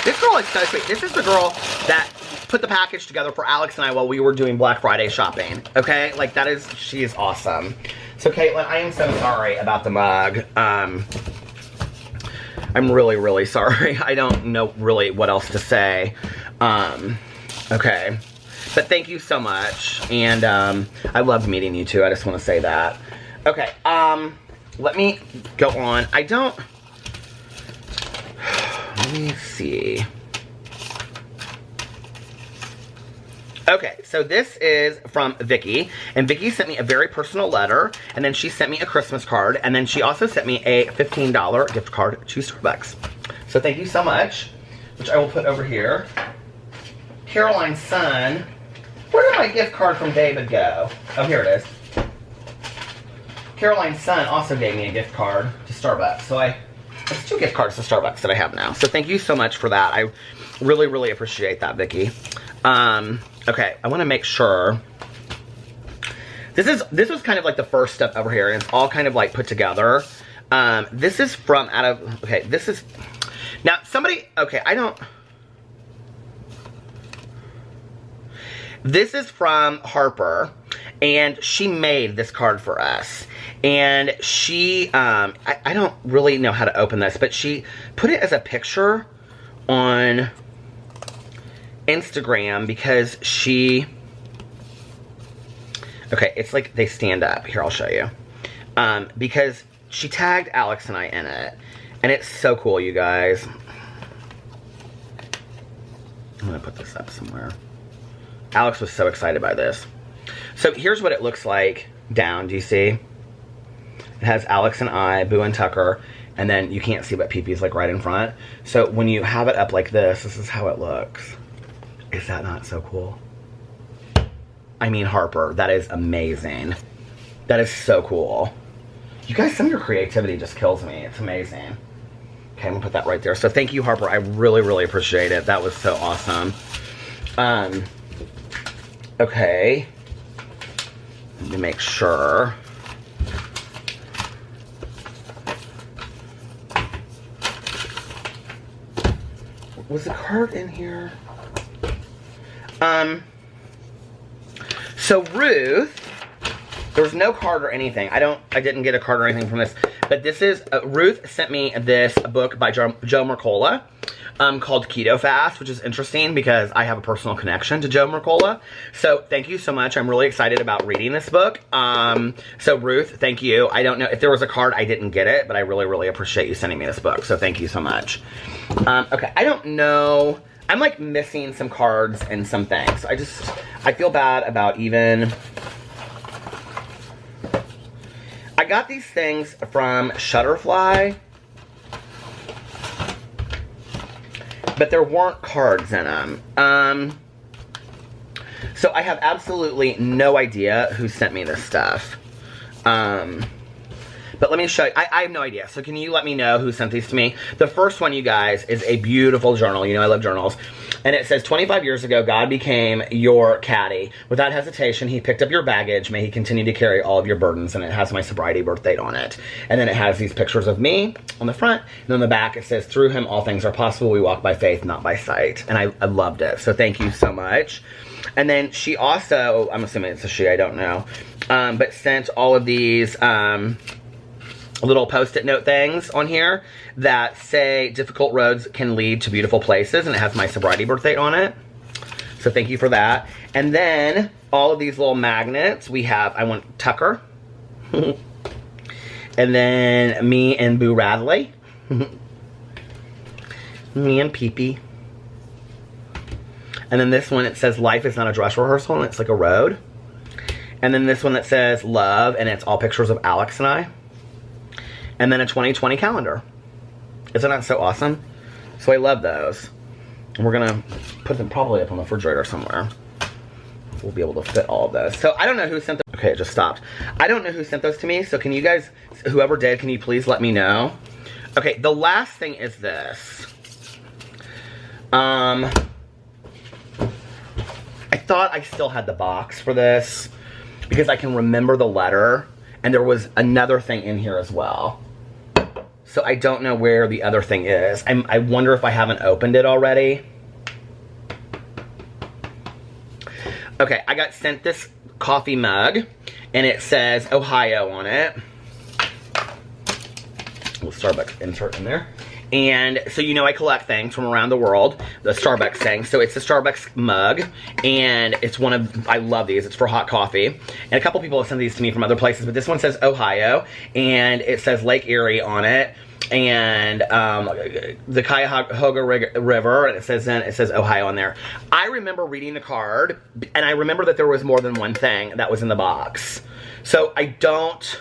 This girl is so sweet. This is the girl that put the package together for Alex and I while we were doing Black Friday shopping. Okay? Like, she is awesome. So, Caitlin, I am so sorry about the mug. I'm really, really sorry. I don't know really what else to say. Okay. But thank you so much. And, I loved meeting you too. I just want to say that. Okay. Let me go on. Let me see. Okay, so this is from Vicky, and Vicky sent me a very personal letter, and then she sent me a Christmas card, and then she also sent me a $15 gift card to Starbucks. So thank you so much, which I will put over here. Caroline's son. Where did my gift card from David go? Oh, here it is. Caroline's son also gave me a gift card to Starbucks, so it's 2 gift cards to Starbucks that I have now. So thank you so much for that. I really, really appreciate that, Vicky. Okay, I want to make sure. This was kind of like the first step over here, and it's all kind of like put together. This is from okay, this is, now somebody, okay, this is from Harper, and she made this card for us. And she, I don't really know how to open this, but she put it as a picture on Instagram because okay, it's like they stand up. Here, I'll show you. Because she tagged Alex and I in it. And it's so cool, you guys. I'm gonna put this up somewhere. Alex was so excited by this. So here's what it looks like down. Do you see? It has Alex and I, Boo and Tucker, and then you can't see but Pee-Pee's like right in front. So when you have it up like this is how it looks. Is that not so cool? I mean, Harper, that is amazing. That is so cool. You guys, some of your creativity just kills me. It's amazing. Okay, I'm gonna put that right there. So thank you, Harper. I really, really appreciate it. That was so awesome. Okay. Let me make sure. Was the card in here? So Ruth, there was no card or anything. I didn't get a card or anything from this, but this is, Ruth sent me this book by Joe Mercola, called Keto Fast, which is interesting because I have a personal connection to Joe Mercola. So thank you so much. I'm really excited about reading this book. So Ruth, thank you. I don't know if there was a card, I didn't get it, but I really, really appreciate you sending me this book. So thank you so much. Okay, I don't know. I'm like missing some cards and some things. I feel bad about even. I got these things from Shutterfly, but there weren't cards in them. So I have absolutely no idea who sent me this stuff. But let me show you. I have no idea. So can you let me know who sent these to me? The first one, you guys, is a beautiful journal. You know I love journals. And it says, 25 years ago, God became your caddy. Without hesitation, he picked up your baggage. May he continue to carry all of your burdens. And it has my sobriety birth date on it. And then it has these pictures of me on the front. And on the back, it says, through him, all things are possible. We walk by faith, not by sight. And I loved it. So thank you so much. And then she also, I'm assuming it's a she, I don't know, but sent all of these little post-it note things on here that say difficult roads can lead to beautiful places, and it has my sobriety birth date on it. So thank you for that. And then all of these little magnets. We have, I want Tucker. And then me and Boo Radley. Me and Pee-Pee. And then this one, it says life is not a dress rehearsal, and it's like a road. And then this one that says love, and it's all pictures of Alex and I. and then a 2020 calendar. Isn't that so awesome? So I love those. And we're gonna put them probably up on the refrigerator somewhere. We'll be able to fit all of those. So I don't know who sent them. Okay, it just stopped. I don't know who sent those to me, so can you guys, whoever did, can you please let me know? Okay, the last thing is this. I thought I still had the box for this because I can remember the letter, and there was another thing in here as well. So I don't know where the other thing is. I wonder if I haven't opened it already. Okay, I got sent this coffee mug, and it says Ohio on it. Little Starbucks insert in there. And so you know I collect things from around the world, the Starbucks thing. So it's a Starbucks mug, and it's one of, I love these, it's for hot coffee. And a couple people have sent these to me from other places, but this one says Ohio, and it says Lake Erie on it. And the Cuyahoga River, and it says Ohio on there. I remember reading the card, and I remember that there was more than one thing that was in the box. So I don't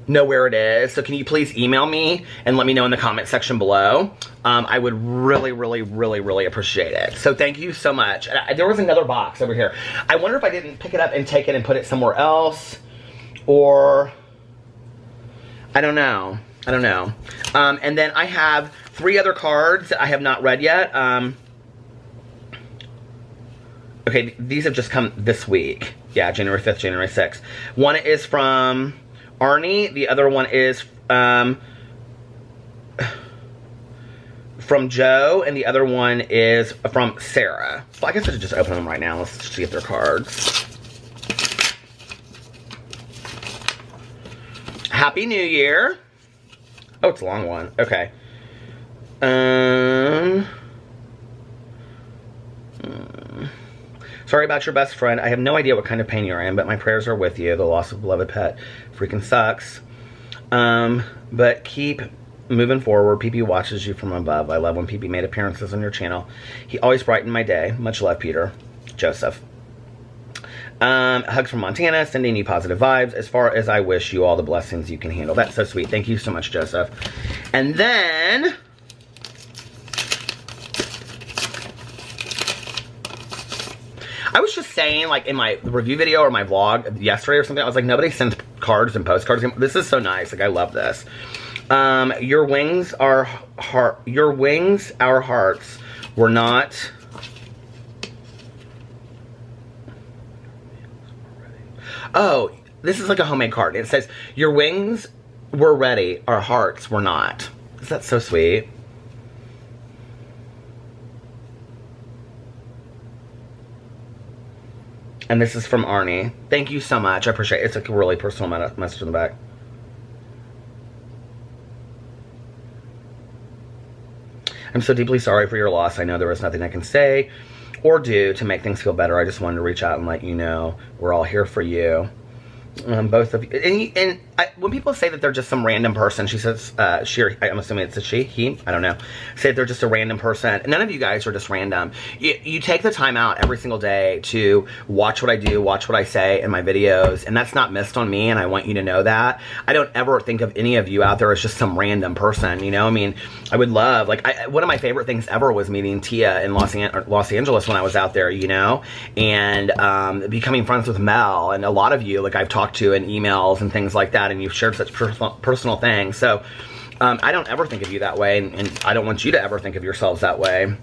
know where it is. So can you please email me and let me know in the comment section below? I would really appreciate it. So thank you so much. There was another box over here. I wonder if I didn't pick it up and take it and put it somewhere else, or I don't know. And then I have 3 other cards that I have not read yet. Okay, these have just come this week. Yeah, January 5th, January 6th. One is from Arnie. The other one is from Joe. And the other one is from Sarah. So I guess I should just open them right now. Let's see if they're cards. Happy New Year. Oh, it's a long one. Okay. Sorry about your best friend. I have no idea what kind of pain you're in, but my prayers are with you. The loss of a beloved pet freaking sucks. But keep moving forward. PP watches you from above. I love when PP made appearances on your channel. He always brightened my day. Much love, Peter. Joseph. Hugs from Montana, sending you positive vibes. As far as I wish you all the blessings you can handle. That's so sweet. Thank you so much, Joseph. And then I was just saying, like, in my review video or my vlog yesterday or something, I was like, nobody sends cards and postcards. This is so nice. Like, I love this. Your wings, our hearts were not. Oh, this is like a homemade card. It says, your wings were ready, our hearts were not. Is that so sweet? And this is from Arnie. Thank you so much. I appreciate it. It's like a really personal message in the back. I'm so deeply sorry for your loss. I know there was nothing I can say or do to make things feel better. I just wanted to reach out and let you know we're all here for you. Both of you. When people say that they're just some random person, she says, I'm assuming it's a she, he, I don't know, say that they're just a random person. None of you guys are just random. You take the time out every single day to watch what I do, watch what I say in my videos, and that's not missed on me, and I want you to know that. I don't ever think of any of you out there as just some random person, you know? I mean, I would love, like, one of my favorite things ever was meeting Tia in Los Angeles when I was out there, you know? And becoming friends with Mel, and a lot of you, like, I've talked to in emails and things like that, and you've shared such personal things. So I don't ever think of you that way, and I don't want you to ever think of yourselves that way.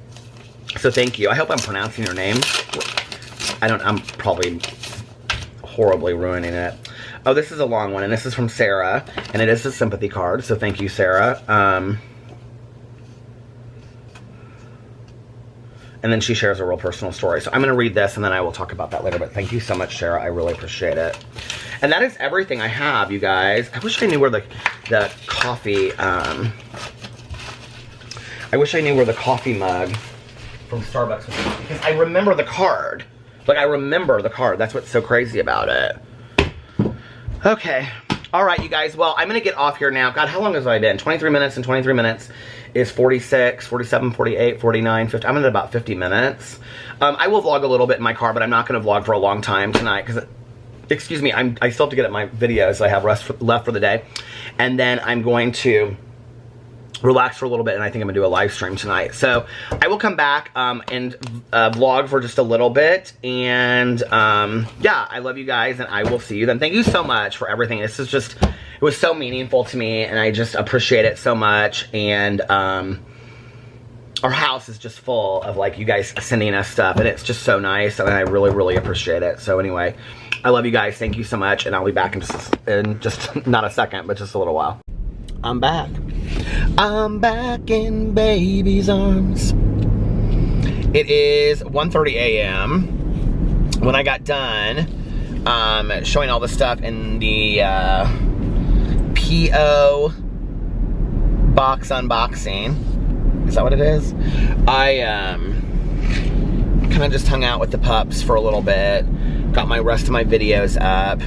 So thank you. I hope I'm pronouncing your name. I'm probably horribly ruining it. Oh, this is a long one, and this is from Sarah, and it is a sympathy card, so thank you, Sarah. And then she shares a real personal story. So I'm going to read this, and then I will talk about that later. But thank you so much, Sarah. I really appreciate it. And that is everything I have, you guys. I wish I knew where the coffee... I wish I knew where the coffee mug from Starbucks was. Because I remember the card. Like, I remember the card. That's what's so crazy about it. Okay. All right, you guys. Well, I'm going to get off here now. God, how long has I been? 23 minutes, and 23 minutes is 46, 47, 48, 49, 50. I'm at about 50 minutes. I will vlog a little bit in my car, but I'm not going to vlog for a long time tonight because excuse me, I still have to get at my videos I have left for the day. And then I'm going to relax for a little bit, and I think I'm gonna do a live stream tonight. So I will come back and vlog for just a little bit, and yeah, I love you guys, and I will see you then. Thank you so much for everything. This is just, it was so meaningful to me, and I just appreciate it so much. And our house is just full of like you guys sending us stuff, and it's just so nice, and I really, really appreciate it. So anyway, I love you guys. Thank you so much, and I'll be back in just not a second, but just a little while. I'm back. I'm back in baby's arms. It is 1:30 a.m. when I got done showing all the stuff in the PO box unboxing. Is that what it is? I kind of just hung out with the pups for a little bit. Got my rest of my videos up.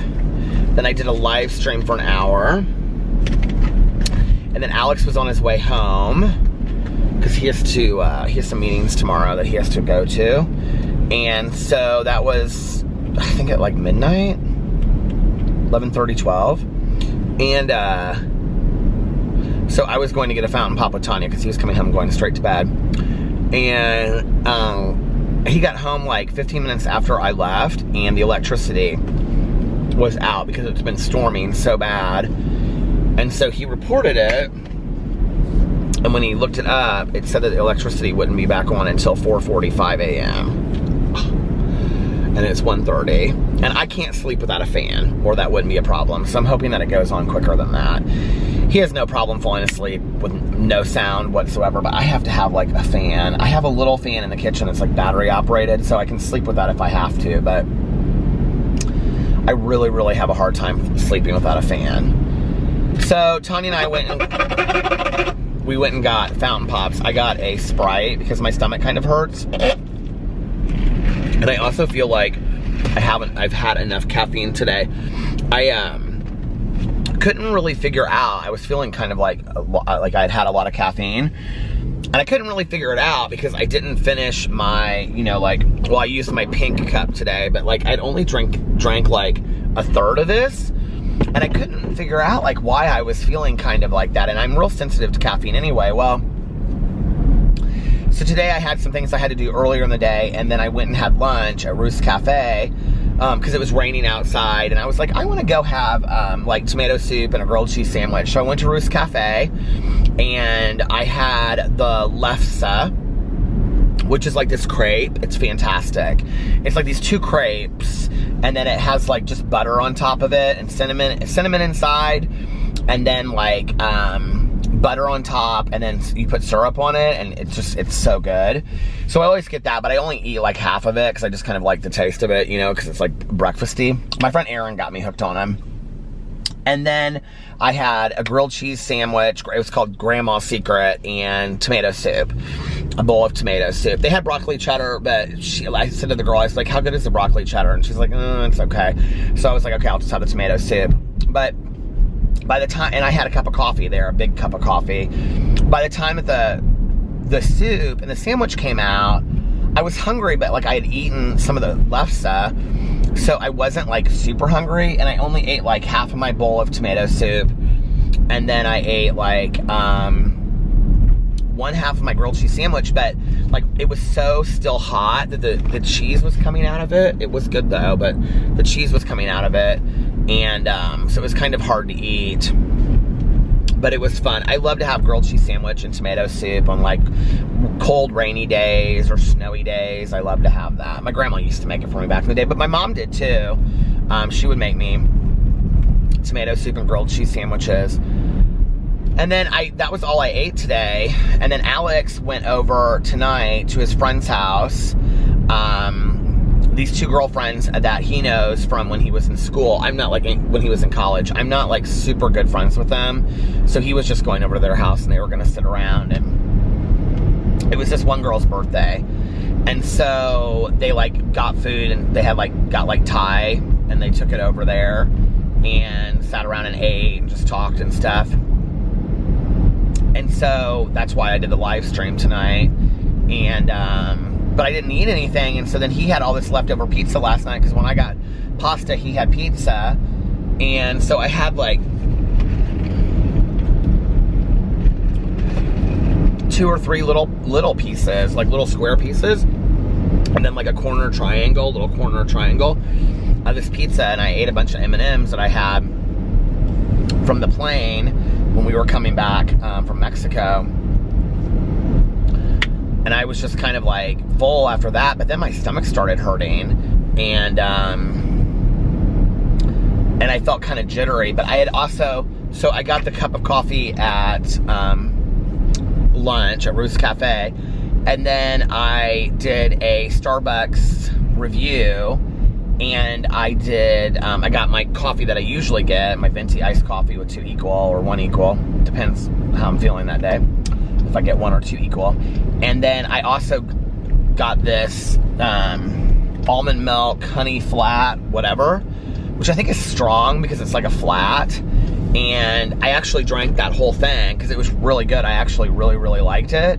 Then I did a live stream for an hour. And then Alex was on his way home because he has some meetings tomorrow that he has to go to. And so that was, I think at like midnight, 11:30, 12. And so I was going to get a fountain pop with Tanya because he was coming home going straight to bed. And he got home like 15 minutes after I left, and the electricity was out because it's been storming so bad. And so he reported it, and when he looked it up, it said that the electricity wouldn't be back on until 4:45 a.m. And it's 1:30, and I can't sleep without a fan, or that wouldn't be a problem. So I'm hoping that it goes on quicker than that. He has no problem falling asleep with no sound whatsoever, but I have to have like a fan. I have a little fan in the kitchen that's like battery operated, so I can sleep with that if I have to, but I really, really have a hard time sleeping without a fan. So Tanya and I went and got fountain pops. I got a Sprite because my stomach kind of hurts. And I also feel like I've had enough caffeine today. I couldn't really figure out, I was feeling kind of like I'd had a lot of caffeine. And I couldn't really figure it out because I didn't finish my, you know, like, well, I used my pink cup today, but like I'd only drank like a third of this. And I couldn't figure out like why I was feeling kind of like that. And I'm real sensitive to caffeine anyway. Well, so today I had some things I had to do earlier in the day, and then I went and had lunch at Ruth's Cafe because it was raining outside, and I was like, I want to go have like tomato soup and a grilled cheese sandwich. So I went to Ruth's Cafe, and I had the lefse, which is like this crepe. It's fantastic. It's like these two crepes, and then it has like just butter on top of it, and cinnamon inside, and then like butter on top, and then you put syrup on it, and it's so good. So I always get that, but I only eat like half of it because I just kind of like the taste of it, you know, because it's like breakfasty. My friend Erin got me hooked on them. And then I had a grilled cheese sandwich. It was called Grandma's Secret, and tomato soup. A bowl of tomato soup. They had broccoli cheddar, but I said to the girl, I was like, how good is the broccoli cheddar? And she's like, it's okay. So I was like, okay, I'll just have the tomato soup. But by the time, and I had a cup of coffee there, a big cup of coffee. By the time that the soup and the sandwich came out, I was hungry, but like I had eaten some of the lefse, so I wasn't like super hungry, and I only ate like half of my bowl of tomato soup, and then I ate like one half of my grilled cheese sandwich, but like it was so still hot that the cheese was coming out of it. It was good though, but the cheese was coming out of it, and so it was kind of hard to eat, but it was fun. I love to have grilled cheese sandwich and tomato soup on like cold rainy days or snowy days. I love to have that. My grandma used to make it for me back in the day, but my mom did too. She would make me tomato soup and grilled cheese sandwiches. And then that was all I ate today. And then Alex went over tonight to his friend's house. These two girlfriends that he knows from when he was in school. I'm not like, when he was in college, I'm not like super good friends with them. So he was just going over to their house, and they were gonna sit around, and it was this one girl's birthday. And so they like got food, and they had got Thai, and they took it over there and sat around and ate and just talked and stuff. And so that's why I did the live stream tonight. And but I didn't eat anything, and so then he had all this leftover pizza last night, because when I got pasta, he had pizza. And so I had like 2 or 3 little pieces, like little square pieces, and then like a little corner triangle of this pizza. And I ate a bunch of M&Ms that I had from the plane when we were coming back from Mexico. And I was just kind of like full after that, but then my stomach started hurting, and I felt kind of jittery. But I had also, so I got the cup of coffee at lunch at Ruth's Cafe, and then I did a Starbucks review, and I got my coffee that I usually get, my venti iced coffee with 2 equal or 1 equal, depends how I'm feeling that day, if I get 1 or 2 equal. And then I also got this almond milk honey flat whatever, which I think is strong because it's like a flat. And I actually drank that whole thing because it was really good. I actually really, really liked it.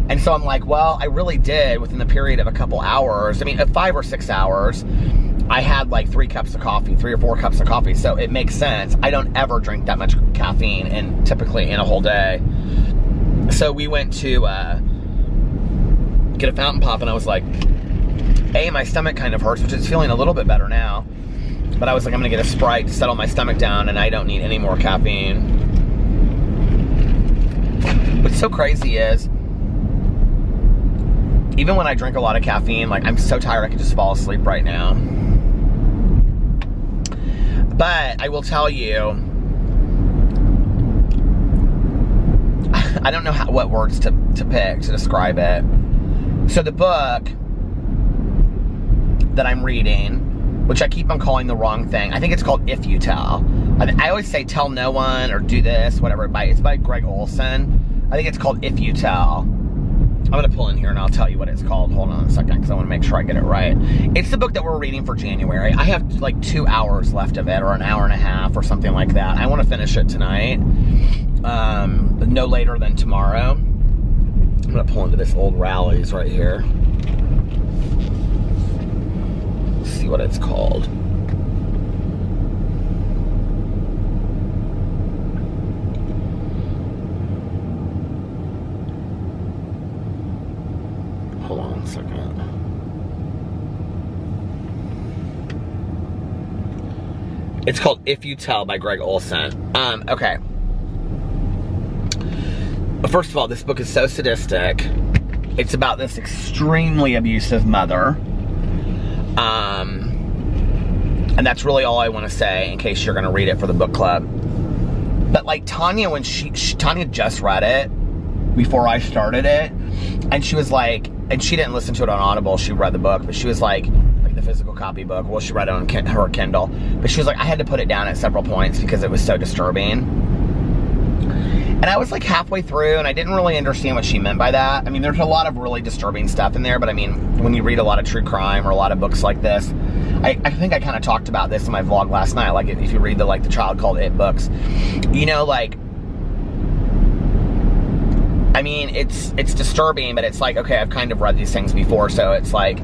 And so I'm like, well, I really did within the period of a couple hours. I mean, 5 or 6 hours, I had like 3 cups of coffee, 3 or 4 cups of coffee. So it makes sense. I don't ever drink that much caffeine typically in a whole day. So we went to get a fountain pop, and I was like, hey, my stomach kind of hurts, which is feeling a little bit better now. But I was like, I'm gonna get a Sprite to settle my stomach down, and I don't need any more caffeine. What's so crazy is, even when I drink a lot of caffeine, like I'm so tired I could just fall asleep right now. But I will tell you, I don't know what words to pick to describe it. So the book that I'm reading, which I keep on calling the wrong thing, I think it's called If You Tell. I always say tell no one or do this, whatever. It's by Greg Olson. I think it's called If You Tell. I'm going to pull in here and I'll tell you what it's called. Hold on a second, because I want to make sure I get it right. It's the book that we're reading for January. I have like 2 hours left of it, or an hour and a half, or something like that. I want to finish it tonight, no later than tomorrow. I'm going to pull into this old Rally's right here. Let's see what it's called. Hold on a second. It's called If You Tell by Greg Olson. Okay. First of all, this book is so sadistic. It's about this extremely abusive mother. And that's really all I want to say in case you're going to read it for the book club. But like Tanya, when Tanya just read it before I started it, and she was like, and she didn't listen to it on Audible, she read the book, but she was like the physical copy book, well, she read it on her Kindle, but she was like, I had to put it down at several points because it was so disturbing. And I was like halfway through, and I didn't really understand what she meant by that. I mean, there's a lot of really disturbing stuff in there, but I mean, when you read a lot of true crime or a lot of books like this, I think I kind of talked about this in my vlog last night. Like, if you read the Child Called It books, you know, like, I mean, it's disturbing, but it's like, okay, I've kind of read these things before, so it's like,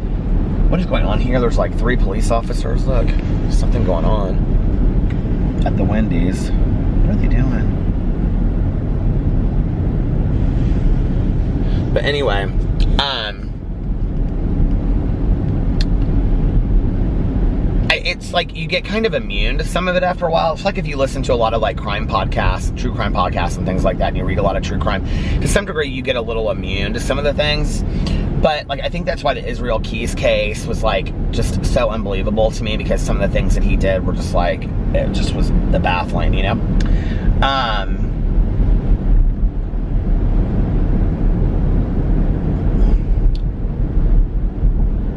what is going on here? There's like 3 police officers. Look, there's something going on at the Wendy's. What are they doing? But anyway, it's like you get kind of immune to some of it after a while. It's like if you listen to a lot of like crime podcasts, true crime podcasts and things like that, and you read a lot of true crime, to some degree you get a little immune to some of the things. But like, I think that's why the Israel Keys case was like just so unbelievable to me, because some of the things that he did were just like, it just was baffling, you know?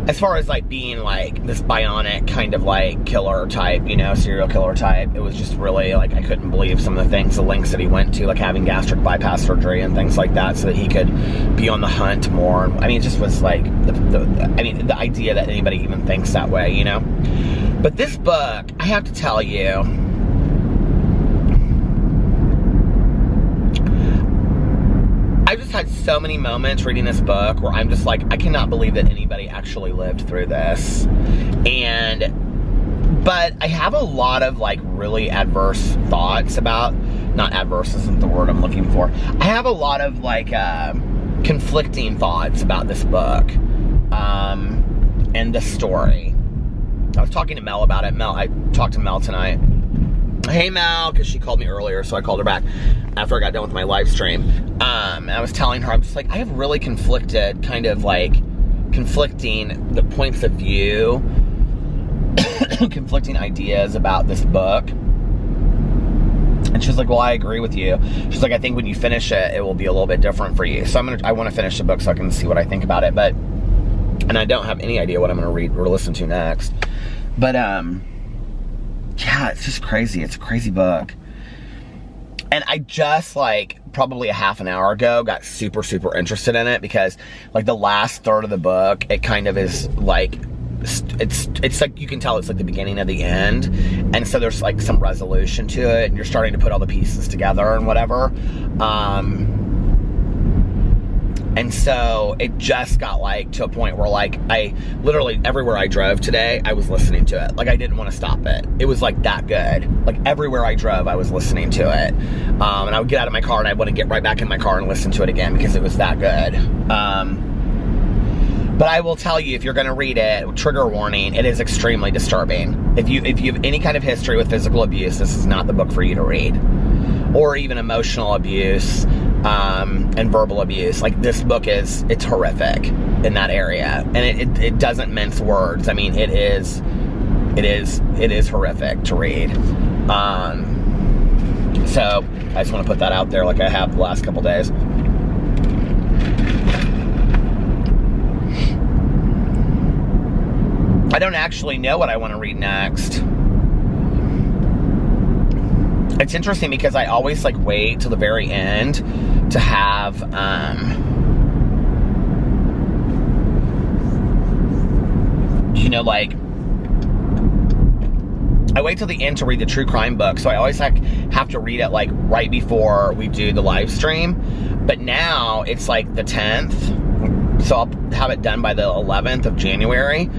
As far as like being like this bionic kind of like killer type, you know, serial killer type, it was just really like, I couldn't believe some of the things, the lengths that he went to, like having gastric bypass surgery and things like that so that he could be on the hunt more. I mean, it just was like, the idea that anybody even thinks that way, you know? But this book, I have to tell you, I've just had so many moments reading this book where I'm just like, I cannot believe that anybody actually lived through this. And But I have a lot of like really adverse thoughts about, not adverse isn't the word I'm looking for. I have a lot of like conflicting thoughts about this book and the story. I was talking to Mel about it. I talked to Mel tonight. Hey Mel, because she called me earlier, so I called her back after I got done with my live stream. And I was telling her, I'm just like, I have really conflicting the points of view, conflicting ideas about this book. And she's like, well, I agree with you. She's like, I think when you finish it, it will be a little bit different for you. So I want to finish the book so I can see what I think about it. And I don't have any idea what I'm going to read or listen to next. But, yeah, it's just crazy. It's a crazy book. And I just, like, probably a half an hour ago got super, super interested in it because, like, the last third of the book, it kind of is, like, it's like, you can tell it's, like, the beginning of the end. And so there's, like, some resolution to it, and you're starting to put all the pieces together and whatever. And so it just got like to a point where like I literally everywhere I drove today, I was listening to it. Like I didn't want to stop it. It was like that good. Like everywhere I drove, I was listening to it. And I would get out of my car and I want to get right back in my car and listen to it again because it was that good. But I will tell you, if you're going to read it, trigger warning, it is extremely disturbing. If you have any kind of history with physical abuse, this is not the book for you to read. Or even emotional abuse. And verbal abuse. Like this book it's horrific in that area, and it doesn't mince words. I mean, it is horrific to read. So I just want to put that out there, like I have the last couple days. I don't actually know what I want to read next. It's interesting because I always like wait till the very end to have like I wait till the end to read the true crime book, so I always have to read it like right before we do the live stream. But now it's like the 10th, so I'll have it done by the 11th of January.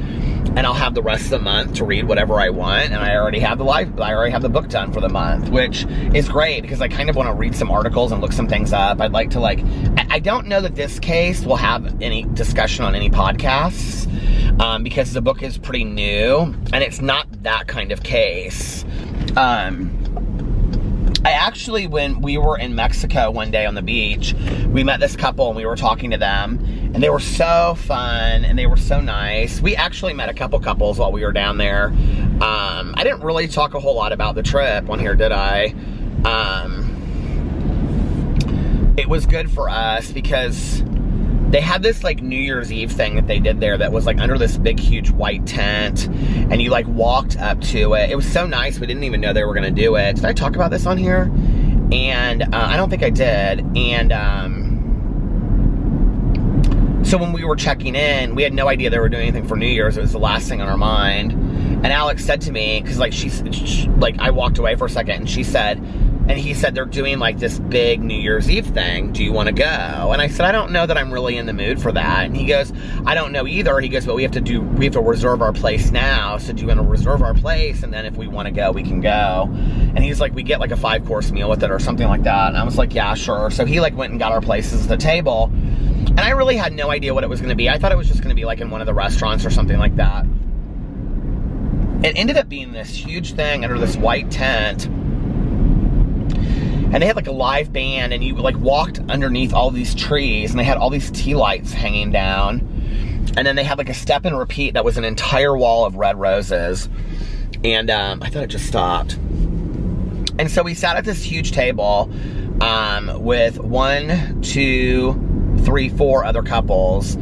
And I'll have the rest of the month to read whatever I want, and I already have the book done for the month, which is great because I kind of want to read some articles and look some things up. I'd like to I don't know that this case will have any discussion on any podcasts because the book is pretty new and it's not that kind of case. I actually, when we were in Mexico one day on the beach, we met this couple and we were talking to them, and they were so fun and they were so nice. We actually met a couple couples while we were down there. I didn't really talk a whole lot about the trip on here, did I? It was good for us because they had this like New Year's Eve thing that they did there that was like under this big huge white tent, and you like walked up to it. It was so nice, we didn't even know they were gonna do it. Did I talk about this on here? And I don't think I did. And so when we were checking in, we had no idea they were doing anything for New Year's. It was the last thing on our mind. And Alex said to me, because like I walked away for a second, and he said they're doing like this big New Year's Eve thing. Do you want to go? And I said, I don't know that I'm really in the mood for that. And he goes, I don't know either. He goes, but we have to reserve our place now. So do you want to reserve our place? And then if we want to go, we can go. And he's like, we get like a 5-course meal with it or something like that. And I was like, yeah, sure. So he like went and got our places at the table. And I really had no idea what it was going to be. I thought it was just going to be like in one of the restaurants or something like that. It ended up being this huge thing under this white tent. And they had like a live band, and you like walked underneath all these trees, and they had all these tea lights hanging down. And then they had like a step and repeat that was an entire wall of red roses. And I thought it just stopped. And so we sat at this huge table with 1, 2, 3, 4 other couples.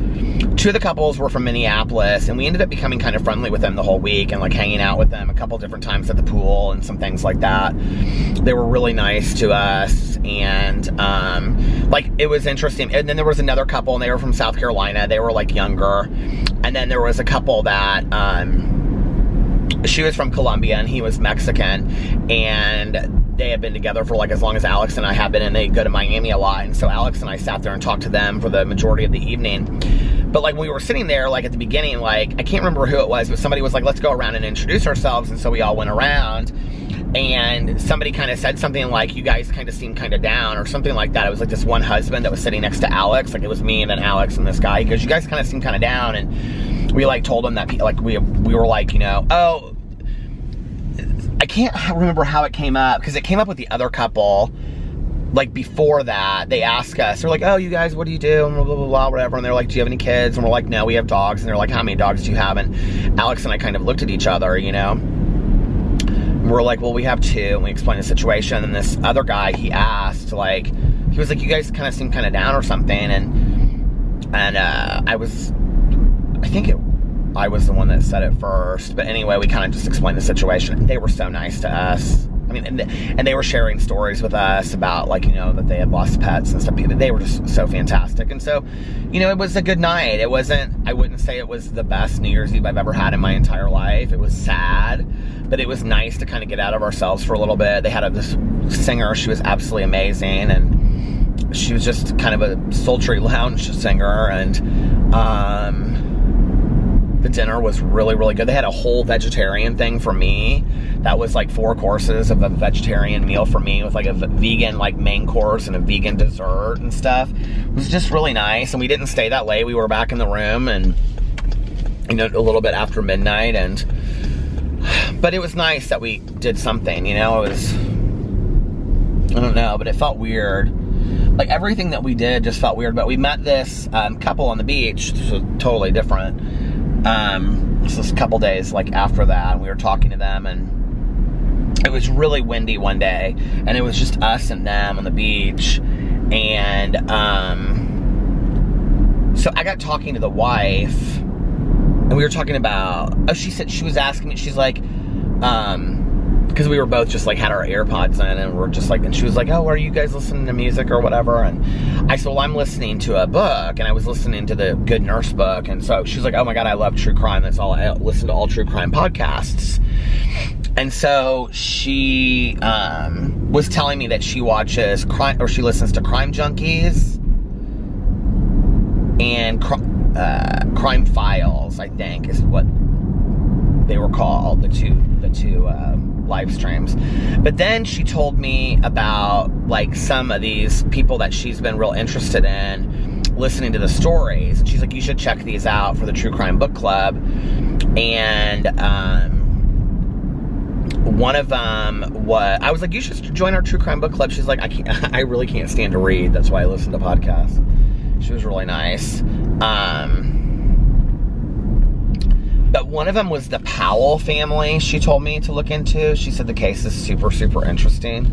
2 of the couples were from Minneapolis, and we ended up becoming kind of friendly with them the whole week and like hanging out with them a couple different times at the pool and some things like that. They were really nice to us, and like it was interesting. And then there was another couple, and they were from South Carolina. They were like younger. And then there was a couple that she was from Colombia and he was Mexican, and they had been together for like as long as Alex and I have been, and they go to Miami a lot. And so Alex and I sat there and talked to them for the majority of the evening. But like when we were sitting there, like at the beginning, like I can't remember who it was, but somebody was like, let's go around and introduce ourselves. And so we all went around, and somebody kind of said something like, you guys kind of seem kind of down or something like that. It was like this one husband that was sitting next to Alex. Like it was me and then Alex and this guy. He goes, you guys kind of seem kind of down. And we like told him that like we were like, you know, oh, I can't remember how it came up, because it came up with the other couple. Like before that, they asked us, they're like, oh, you guys, what do you do? And blah, blah, blah, blah, whatever. And they're like, do you have any kids? And we're like, no, we have dogs. And they're like, how many dogs do you have? And Alex and I kind of looked at each other, you know. And we're like, well, we have 2. And we explained the situation. And this other guy, he asked, like, he was like, you guys kind of seem kind of down or something. And I was the one that said it first. But anyway, we kind of just explained the situation. And they were so nice to us. I mean, and they were sharing stories with us about, like, you know, that they had lost pets and stuff. They were just so fantastic. And so, you know, it was a good night. It wasn't, I wouldn't say it was the best New Year's Eve I've ever had in my entire life. It was sad, but it was nice to kind of get out of ourselves for a little bit. They had this singer. She was absolutely amazing. And she was just kind of a sultry lounge singer. And, the dinner was really, really good. They had a whole vegetarian thing for me. That was like 4 courses of a vegetarian meal for me, with like a vegan like main course and a vegan dessert and stuff. It was just really nice. And we didn't stay that late. We were back in the room, and, you know, a little bit after midnight. But it was nice that we did something, you know. It was, I don't know, but it felt weird. Like everything that we did just felt weird. But we met this couple on the beach. This was totally different. This was a couple days like after that, and we were talking to them, and it was really windy one day, and it was just us and them on the beach. And so I got talking to the wife, and we were talking about, oh, she said, she was asking me, she's like, because we were both just like had our AirPods in, and we're just like, and she was like, oh, are you guys listening to music or whatever? And I said, well, I'm listening to a book, and I was listening to the Good Nurse book. And so she's like, oh my God, I love true crime. That's all, I listen to all true crime podcasts. And so she was telling me that she watches crime, or she listens to Crime Junkies and Crime Files, I think is what they were called, the two live streams. But then she told me about like some of these people that she's been real interested in listening to the stories, and she's like, you should check these out for the True Crime Book Club. And one of them was, I was like, you should join our True Crime Book Club. She's like, I really can't stand to read, that's why I listen to podcasts. She was really nice. But one of them was the Powell family, she told me to look into. She said the case is super, super interesting.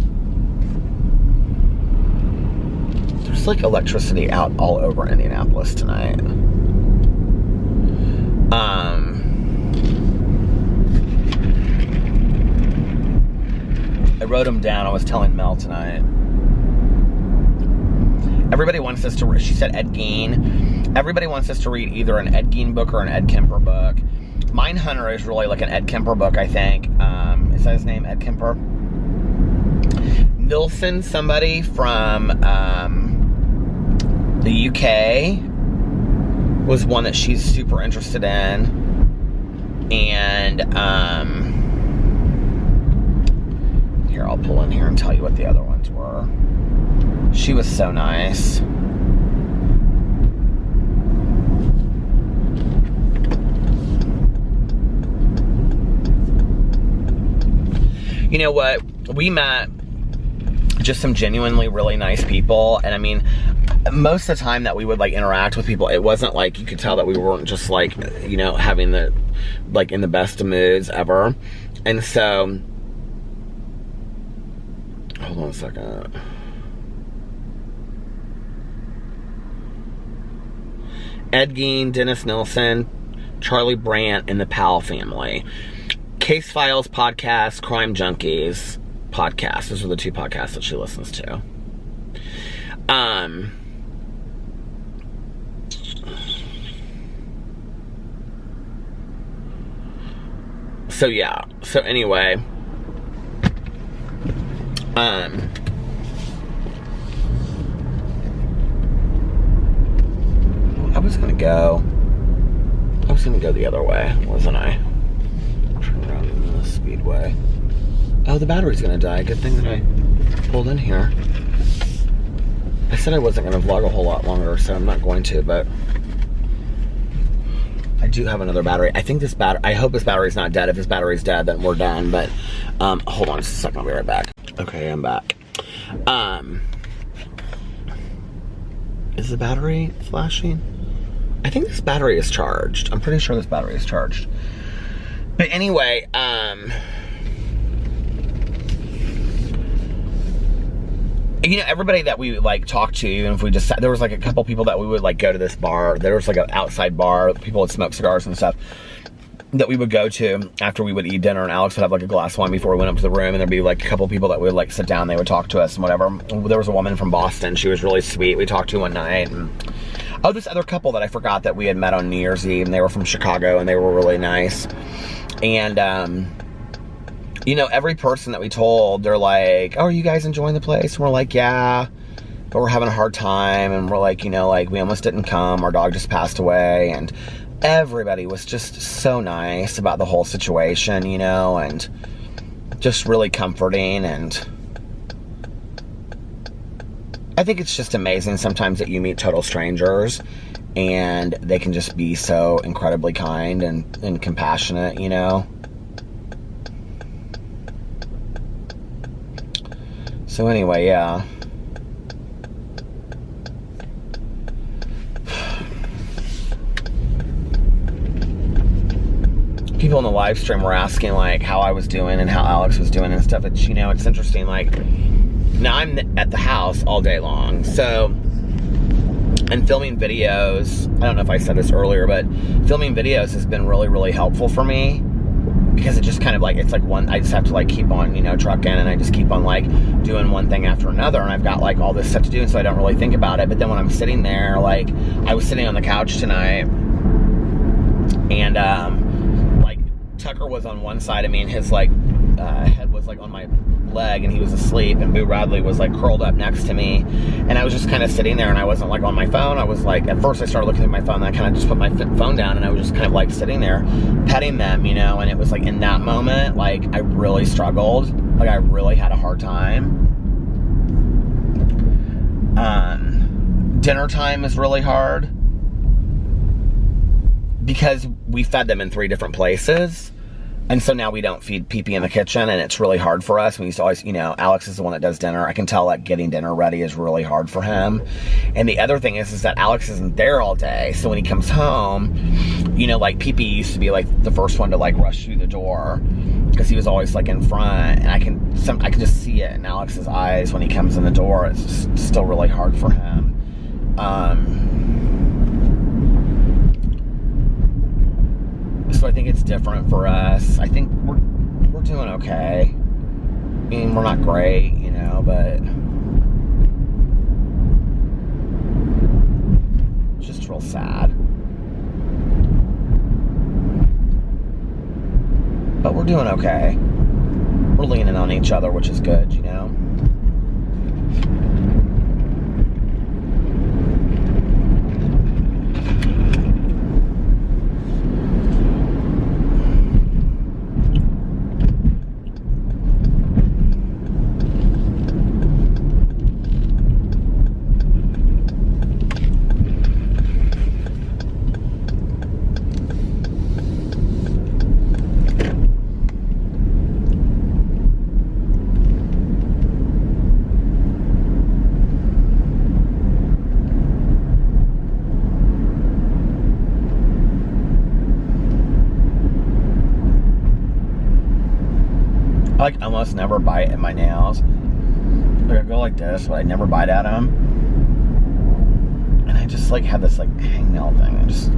There's like electricity out all over Indianapolis tonight. I wrote them down. I was telling Mel tonight. Everybody wants us to, she said Ed Gein. Everybody wants us to read either an Ed Gein book or an Ed Kemper book. Mindhunter is really like an Ed Kemper book, I think. Is that his name, Ed Kemper? Nilsson, somebody from the UK, was one that she's super interested in. And here, I'll pull in here and tell you what the other ones were. She was so nice. You know what? We met just some genuinely really nice people. And I mean, most of the time that we would like interact with people, it wasn't like, you could tell that we weren't just like, you know, having the, like in the best of moods ever. And so, hold on a second. Ed Gein, Dennis Nilsson, Charlie Brandt, and the Powell family. Case Files podcast, Crime Junkies podcast. Those are the 2 podcasts that she listens to. So yeah. So anyway. I was gonna go. I was gonna go the other way, wasn't I? Turn around in the speedway. Oh, the battery's gonna die. Good thing that I pulled in here. I said I wasn't gonna vlog a whole lot longer, so I'm not going to, but I do have another battery. I think this battery, I hope this battery's not dead. If this battery's dead, then we're done, but hold on just a second, I'll be right back. Okay, I'm back. Is the battery flashing? I think this battery is charged. I'm pretty sure this battery is charged. But anyway, you know, everybody that we like talked to, even if we just sat, there was like a couple people that we would like go to this bar. There was like an outside bar, people would smoke cigars and stuff that we would go to after we would eat dinner, and Alex would have like a glass of wine before we went up to the room, and there'd be like a couple people that would like sit down, they would talk to us and whatever. There was a woman from Boston, she was really sweet, we talked to one night, and oh, this other couple that I forgot that we had met on New Year's Eve, and they were from Chicago, and they were really nice. And you know, every person that we told, they're like, oh, are you guys enjoying the place? And we're like, yeah, but we're having a hard time, and we're like, you know, like we almost didn't come, our dog just passed away, and everybody was just so nice about the whole situation, you know, and just really comforting. And I think it's just amazing sometimes that you meet total strangers and they can just be so incredibly kind and compassionate, you know. So anyway, yeah. People in the live stream were asking like how I was doing and how Alex was doing and stuff. It's, you know, it's interesting. Like, now I'm at the house all day long, so, and filming videos, I don't know if I said this earlier, but filming videos has been really, really helpful for me, because it just kind of like, it's like one, I just have to like keep on, you know, trucking, and I just keep on like doing one thing after another, and I've got like all this stuff to do, and so I don't really think about it. But then when I'm sitting there, like, I was sitting on the couch tonight, and like Tucker was on one side of me, and his like head was like on my leg, and he was asleep, and Boo Radley was like curled up next to me, and I was just kind of sitting there, and I wasn't like on my phone. I was like, at first I started looking at my phone, and I kind of just put my phone down, and I was just kind of like sitting there petting them, you know. And it was like in that moment, like I really struggled, like I really had a hard time. Dinner time is really hard because we fed them in 3 different places. And so now we don't feed Pee-Pee in the kitchen, and it's really hard for us. We used to always, you know, Alex is the one that does dinner. I can tell that getting dinner ready is really hard for him. And the other thing is that Alex isn't there all day. So when he comes home, you know, like Pee-Pee used to be like the first one to like rush through the door because he was always like in front, and I can just see it in Alex's eyes when he comes in the door. It's just still really hard for him. So I think it's different for us. I think we're doing okay. I mean, we're not great, you know, but it's just real sad. But we're doing okay. We're leaning on each other, which is good, you know. I like almost never bite at my nails. Like I go like this, but I never bite at them. And I just like have this like hangnail thing. I just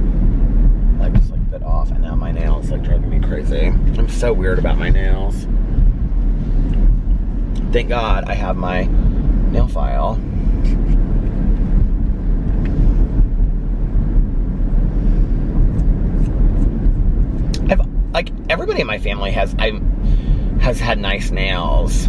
bit off, and now my nails like driving me crazy. I'm so weird about my nails. Thank God I have my nail file. Like everybody in my family has had nice nails.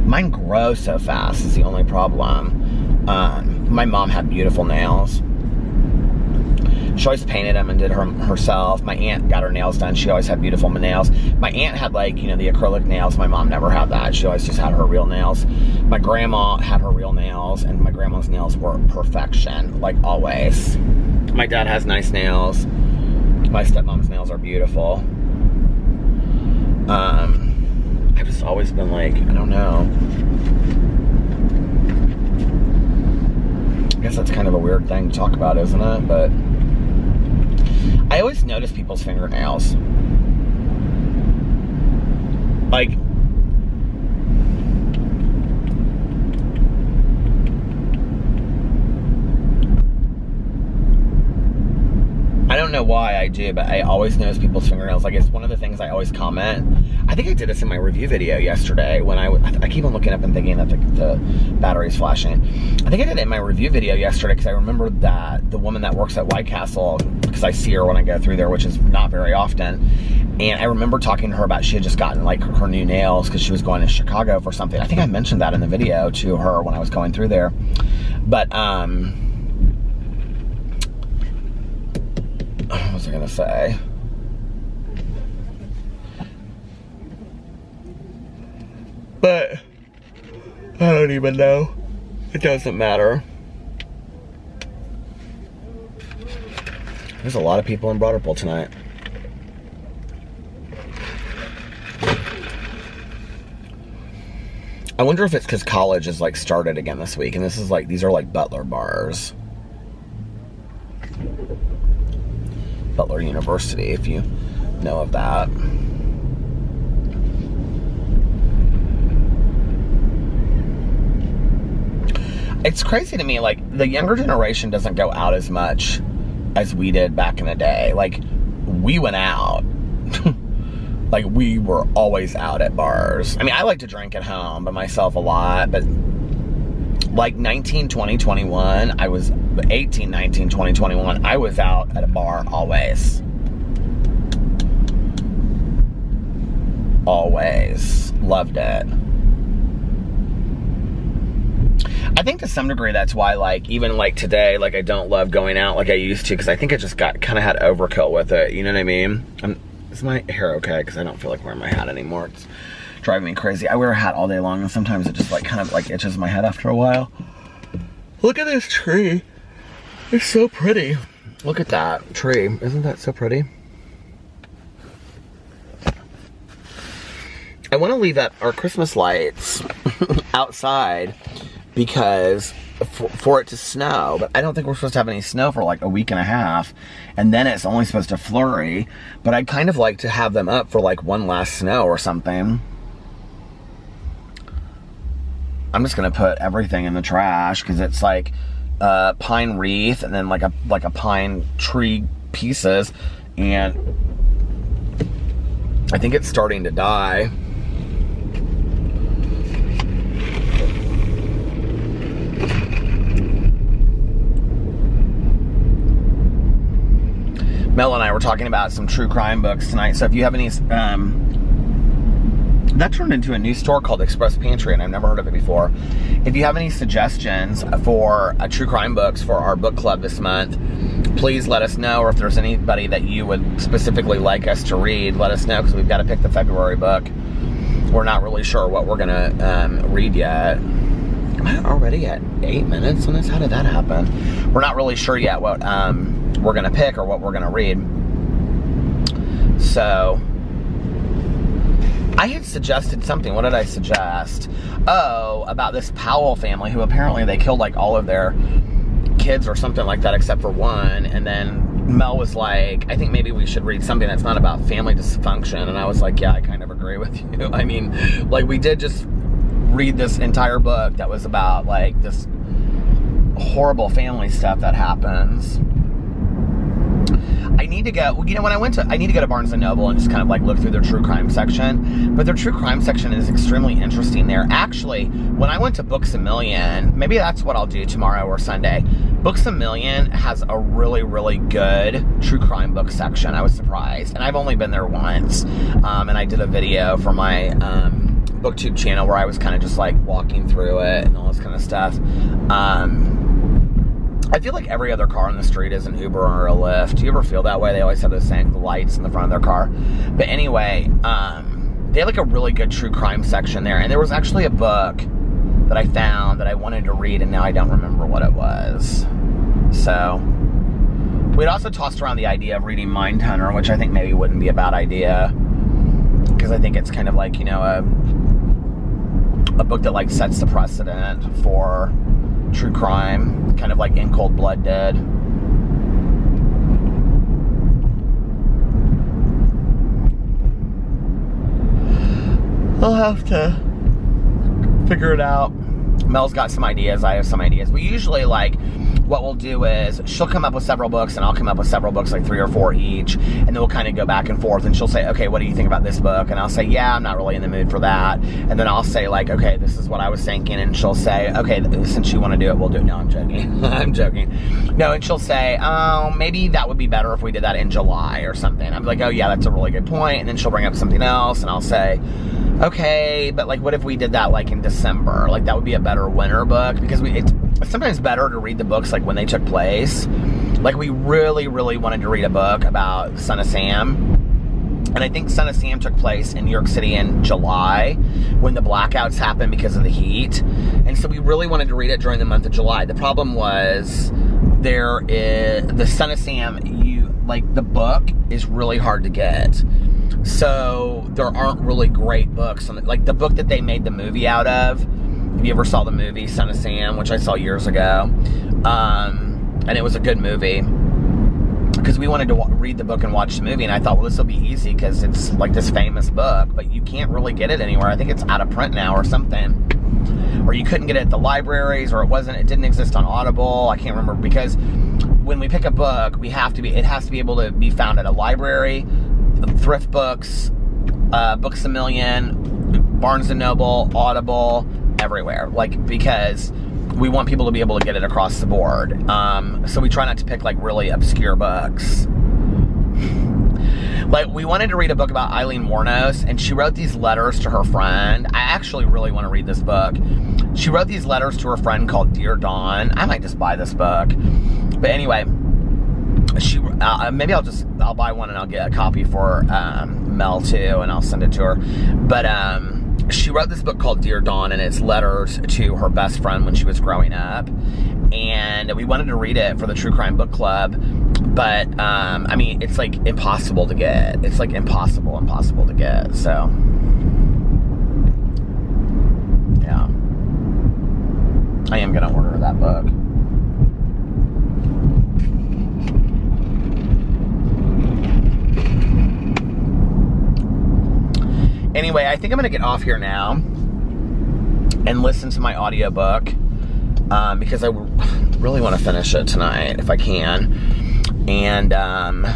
My Mine grow so fast is the only problem. My mom had beautiful nails. She always painted them and did her herself. My aunt got her nails done. She always had beautiful nails. My aunt had, like, you know, the acrylic nails. My mom never had that. She always just had her real nails. My grandma had her real nails, and my grandma's nails were perfection, like always. My dad has nice nails. My stepmom's nails are beautiful. I've just always been like, I don't know. I guess that's kind of a weird thing to talk about, isn't it? But I always notice people's fingernails. Like, I don't know why I do, but I always notice people's fingernails. Like, it's one of the things I always comment. I think I did this in my review video yesterday when I keep on looking up and thinking that the battery's flashing. I think I did it in my review video yesterday because I remember that the woman that works at White Castle, because I see her when I go through there, which is not very often, and I remember talking to her about she had just gotten, like, her new nails because she was going to Chicago for something. I think I mentioned that in the video to her when I was going through there. But, what was I gonna say? But I don't even know. It doesn't matter. There's a lot of people in Broderpool tonight. I wonder if it's because college is, like, started again this week, and this is like, these are like Butler bars. Butler University, if you know of that. It's crazy to me, like, the younger generation doesn't go out as much as we did back in the day. Like, we went out. Like, we were always out at bars. I mean, I like to drink at home by myself a lot, but like 19, 20, 21, I was 18, 19, 20, 21, I was out at a bar always. Always. Loved it. I think to some degree that's why, like, even like today, like, I don't love going out like I used to, because I think I just kind of had overkill with it, you know what I mean? Is my hair okay? Because I don't feel like wearing my hat anymore. It's driving me crazy. I wear a hat all day long, and sometimes it just, like, kind of, like, itches my head after a while. Look at this tree. It's so pretty. Look at that tree. Isn't that so pretty? I want to leave our Christmas lights outside because for it to snow, but I don't think we're supposed to have any snow for like a week and a half, and then it's only supposed to flurry, but I'd kind of like to have them up for like one last snow or something. I'm just gonna put everything in the trash because it's like pine wreath and then like a pine tree pieces, and I think it's starting to die. Mel and I were talking about some true crime books tonight, so if you have any, that turned into a new store called Express Pantry, and I've never heard of it before. If you have any suggestions for true crime books for our book club this month, please let us know, or if there's anybody that you would specifically like us to read, let us know, because we've got to pick the February book. We're not really sure what we're going to read yet. Am I already at 8 minutes on this? How did that happen? We're not really sure yet what we're going to pick or what we're going to read. So I had suggested something. What did I suggest? Oh, about this Powell family who apparently they killed like all of their kids or something like that except for one. And then Mel was like, I think maybe we should read something that's not about family dysfunction. And I was like, yeah, I kind of agree with you. I mean, like, we did just read this entire book that was about like this horrible family stuff that happens. I need to go, you know, I need to go to Barnes & Noble and just kind of like look through their true crime section. But their true crime section is extremely interesting there. Actually, when I went to Books A Million, maybe that's what I'll do tomorrow or Sunday. Books A Million has a really, really good true crime book section. I was surprised. And I've only been there once. And I did a video for my booktube channel where I was kind of just like walking through it and all this kind of stuff. I feel like every other car on the street is an Uber or a Lyft. Do you ever feel that way? They always have those same lights in the front of their car. But anyway, they had like a really good true crime section there. And there was actually a book that I found that I wanted to read, and now I don't remember what it was. So, we'd also tossed around the idea of reading Mindhunter, which I think maybe wouldn't be a bad idea. Because I think it's kind of like, you know, a book that like sets the precedent for true crime, kind of like In Cold Blood did. I'll have to figure it out. Mel's got some ideas, I have some ideas. We usually, like, what we'll do is she'll come up with several books and I'll come up with several books, like 3 or 4 each, and then we'll kind of go back and forth, and she'll say, okay, what do you think about this book? And I'll say, yeah, I'm not really in the mood for that. And then I'll say, like, okay, this is what I was thinking, and she'll say, okay, since you want to do it, we'll do it. No, I'm joking. I'm joking. No, and she'll say, oh, maybe that would be better if we did that in July or something. I'm like, oh yeah, that's a really good point. And then she'll bring up something else, and I'll say, okay, but like, what if we did that like in December? Like, that would be a better winter book, because it's sometimes better to read the books like when they took place. Like, we really, really wanted to read a book about Son of Sam, and I think Son of Sam took place in New York City in July when the blackouts happened because of the heat, and so we really wanted to read it during the month of July. The problem was the Son of Sam, the book is really hard to get. So there aren't really great books. Like the book that they made the movie out of, if you ever saw the movie Son of Sam, which I saw years ago, and it was a good movie, because we wanted to read the book and watch the movie, and I thought, well, this will be easy because it's like this famous book, but you can't really get it anywhere. I think it's out of print now or something, or you couldn't get it at the libraries, or it didn't exist on Audible. I can't remember, because when we pick a book, it has to be able to be found at a library, thrift books, Books A Million, Barnes & Noble, Audible, everywhere. Like, because we want people to be able to get it across the board. So we try not to pick like really obscure books. Like, we wanted to read a book about Eileen Wuornos, and she wrote these letters to her friend. I actually really want to read this book. She wrote these letters to her friend called Dear Dawn. I might just buy this book. But anyway, maybe I'll buy one and I'll get a copy for Mel too, and I'll send it to her. But she wrote this book called Dear Dawn, and it's letters to her best friend when she was growing up. And we wanted to read it for the True Crime Book Club, but I mean, it's like impossible to get. It's like impossible to get. So yeah, I am gonna order that book. Anyway, I think I'm going to get off here now and listen to my audiobook, because I really want to finish it tonight if I can. And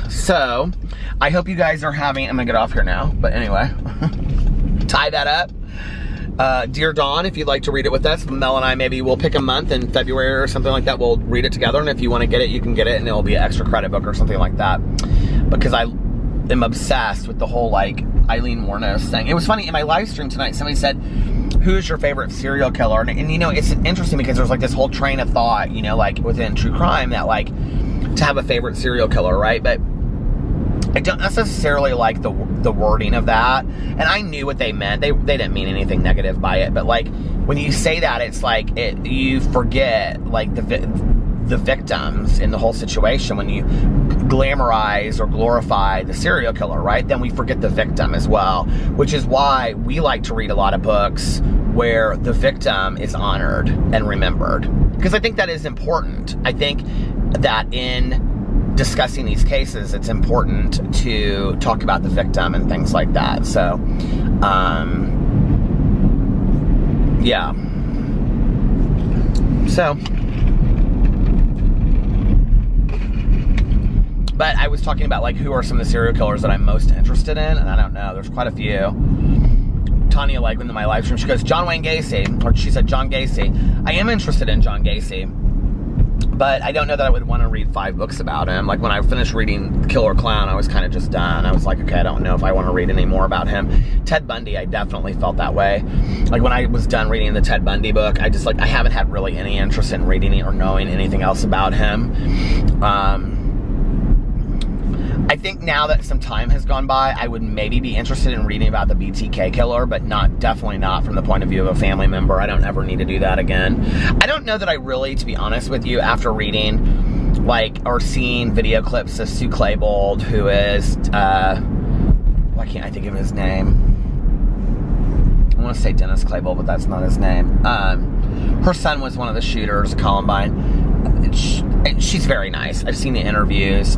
so I hope you guys are having, I'm going to get off here now, but anyway, tie that up. Dear Dawn, if you'd like to read it with us, Mel and I maybe we'll pick a month in February or something like that. We'll read it together, and if you want to get it, you can get it, and it will be an extra credit book or something like that, because I am obsessed with the whole like Eileen Wuornos thing. It was funny, in my live stream tonight, somebody said, who's your favorite serial killer? And you know, it's interesting because there's like this whole train of thought, you know, like within true crime, that like to have a favorite serial killer, right? But I don't necessarily like the wording of that. And I knew what they meant. They didn't mean anything negative by it, but like when you say that, it's like you forget like the victims in the whole situation. When you glamorize or glorify the serial killer, right, then we forget the victim as well, which is why we like to read a lot of books where the victim is honored and remembered, because I think that is important. I think that in discussing these cases, it's important to talk about the victim and things like that. So yeah, so but I was talking about like who are some of the serial killers that I'm most interested in, and I don't know, there's quite a few. Tanya, like in my live stream, she goes, John Wayne Gacy, or she said John Gacy. I am interested in John Gacy, But I don't know that I would want to read 5 books about him. Like when I finished reading Killer Clown, I was kind of just done. I was like, okay, I don't know if I want to read any more about him. Ted Bundy, I definitely felt that way. Like when I was done reading the Ted Bundy book, I just like, I haven't had really any interest in reading it or knowing anything else about him. I think now that some time has gone by, I would maybe be interested in reading about the BTK killer, but definitely not from the point of view of a family member. I don't ever need to do that again. I don't know that I really, to be honest with you, after reading, like, or seeing video clips of Sue Klebold, who is, why can't I think of his name? I want to say Dennis Klebold, but that's not his name. Her son was one of the shooters at Columbine. She's very nice. I've seen the interviews.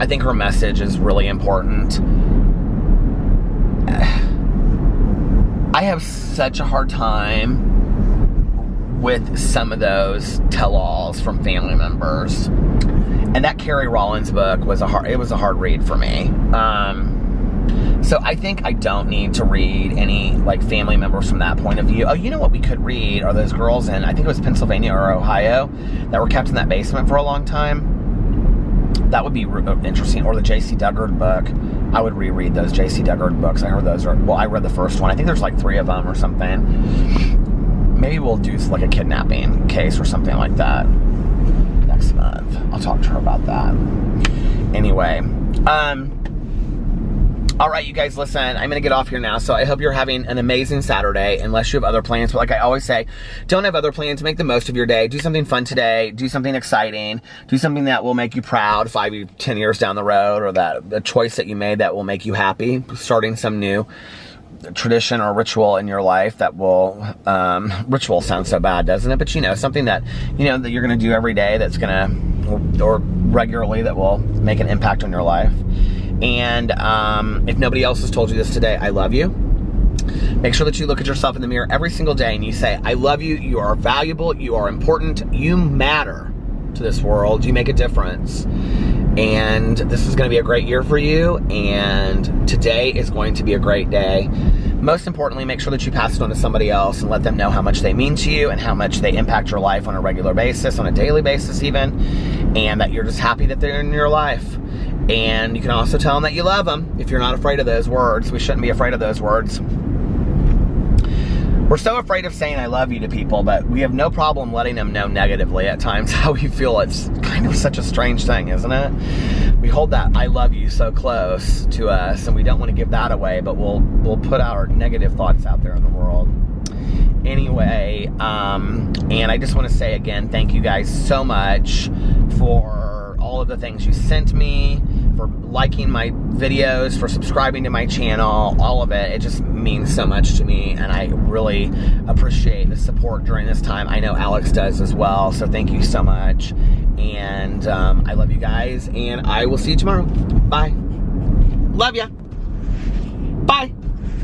I think her message is really important. I have such a hard time with some of those tell-alls from family members. And that Carrie Rollins book was a hard read for me. So I think I don't need to read any like family members from that point of view. Oh, you know what we could read are those girls in, I think it was Pennsylvania or Ohio, that were kept in that basement for a long time. That would be interesting. Or the J.C. Duggard book. I would reread those J.C. Duggard books. I heard those are, well, I read the first one. I think there's like 3 of them or something. Maybe we'll do like a kidnapping case or something like that next month. I'll talk to her about that. Anyway, all right, you guys, listen, I'm going to get off here now, so I hope you're having an amazing Saturday, unless you have other plans. But like I always say, don't have other plans. Make the most of your day. Do something fun today. Do something exciting. Do something that will make you proud 5, 10 years down the road, or the choice that you made that will make you happy. Starting some new tradition or ritual in your life that will, ritual sounds so bad, doesn't it? But you know, something that, you know, that you're going to do every day that's going to, or regularly, that will make an impact on your life. And if nobody else has told you this today, I love you. Make sure that you look at yourself in the mirror every single day and you say, I love you, you are valuable, you are important, you matter to this world, you make a difference. And this is going to be a great year for you, and today is going to be a great day. Most importantly, make sure that you pass it on to somebody else and let them know how much they mean to you and how much they impact your life on a regular basis, on a daily basis even, and that you're just happy that they're in your life. And you can also tell them that you love them if you're not afraid of those words. We shouldn't be afraid of those words. We're so afraid of saying I love you to people, but we have no problem letting them know negatively at times how we feel. It's kind of such a strange thing, isn't it? We hold that I love you so close to us, and we don't want to give that away, but we'll put our negative thoughts out there in the world. Anyway, and I just want to say again, thank you guys so much for all of the things you sent me, for liking my videos, for subscribing to my channel, all of it. It just means so much to me, and I really appreciate the support during this time. I know Alex does as well, so thank you so much. And I love you guys, and I will see you tomorrow. Bye. Love ya. Bye.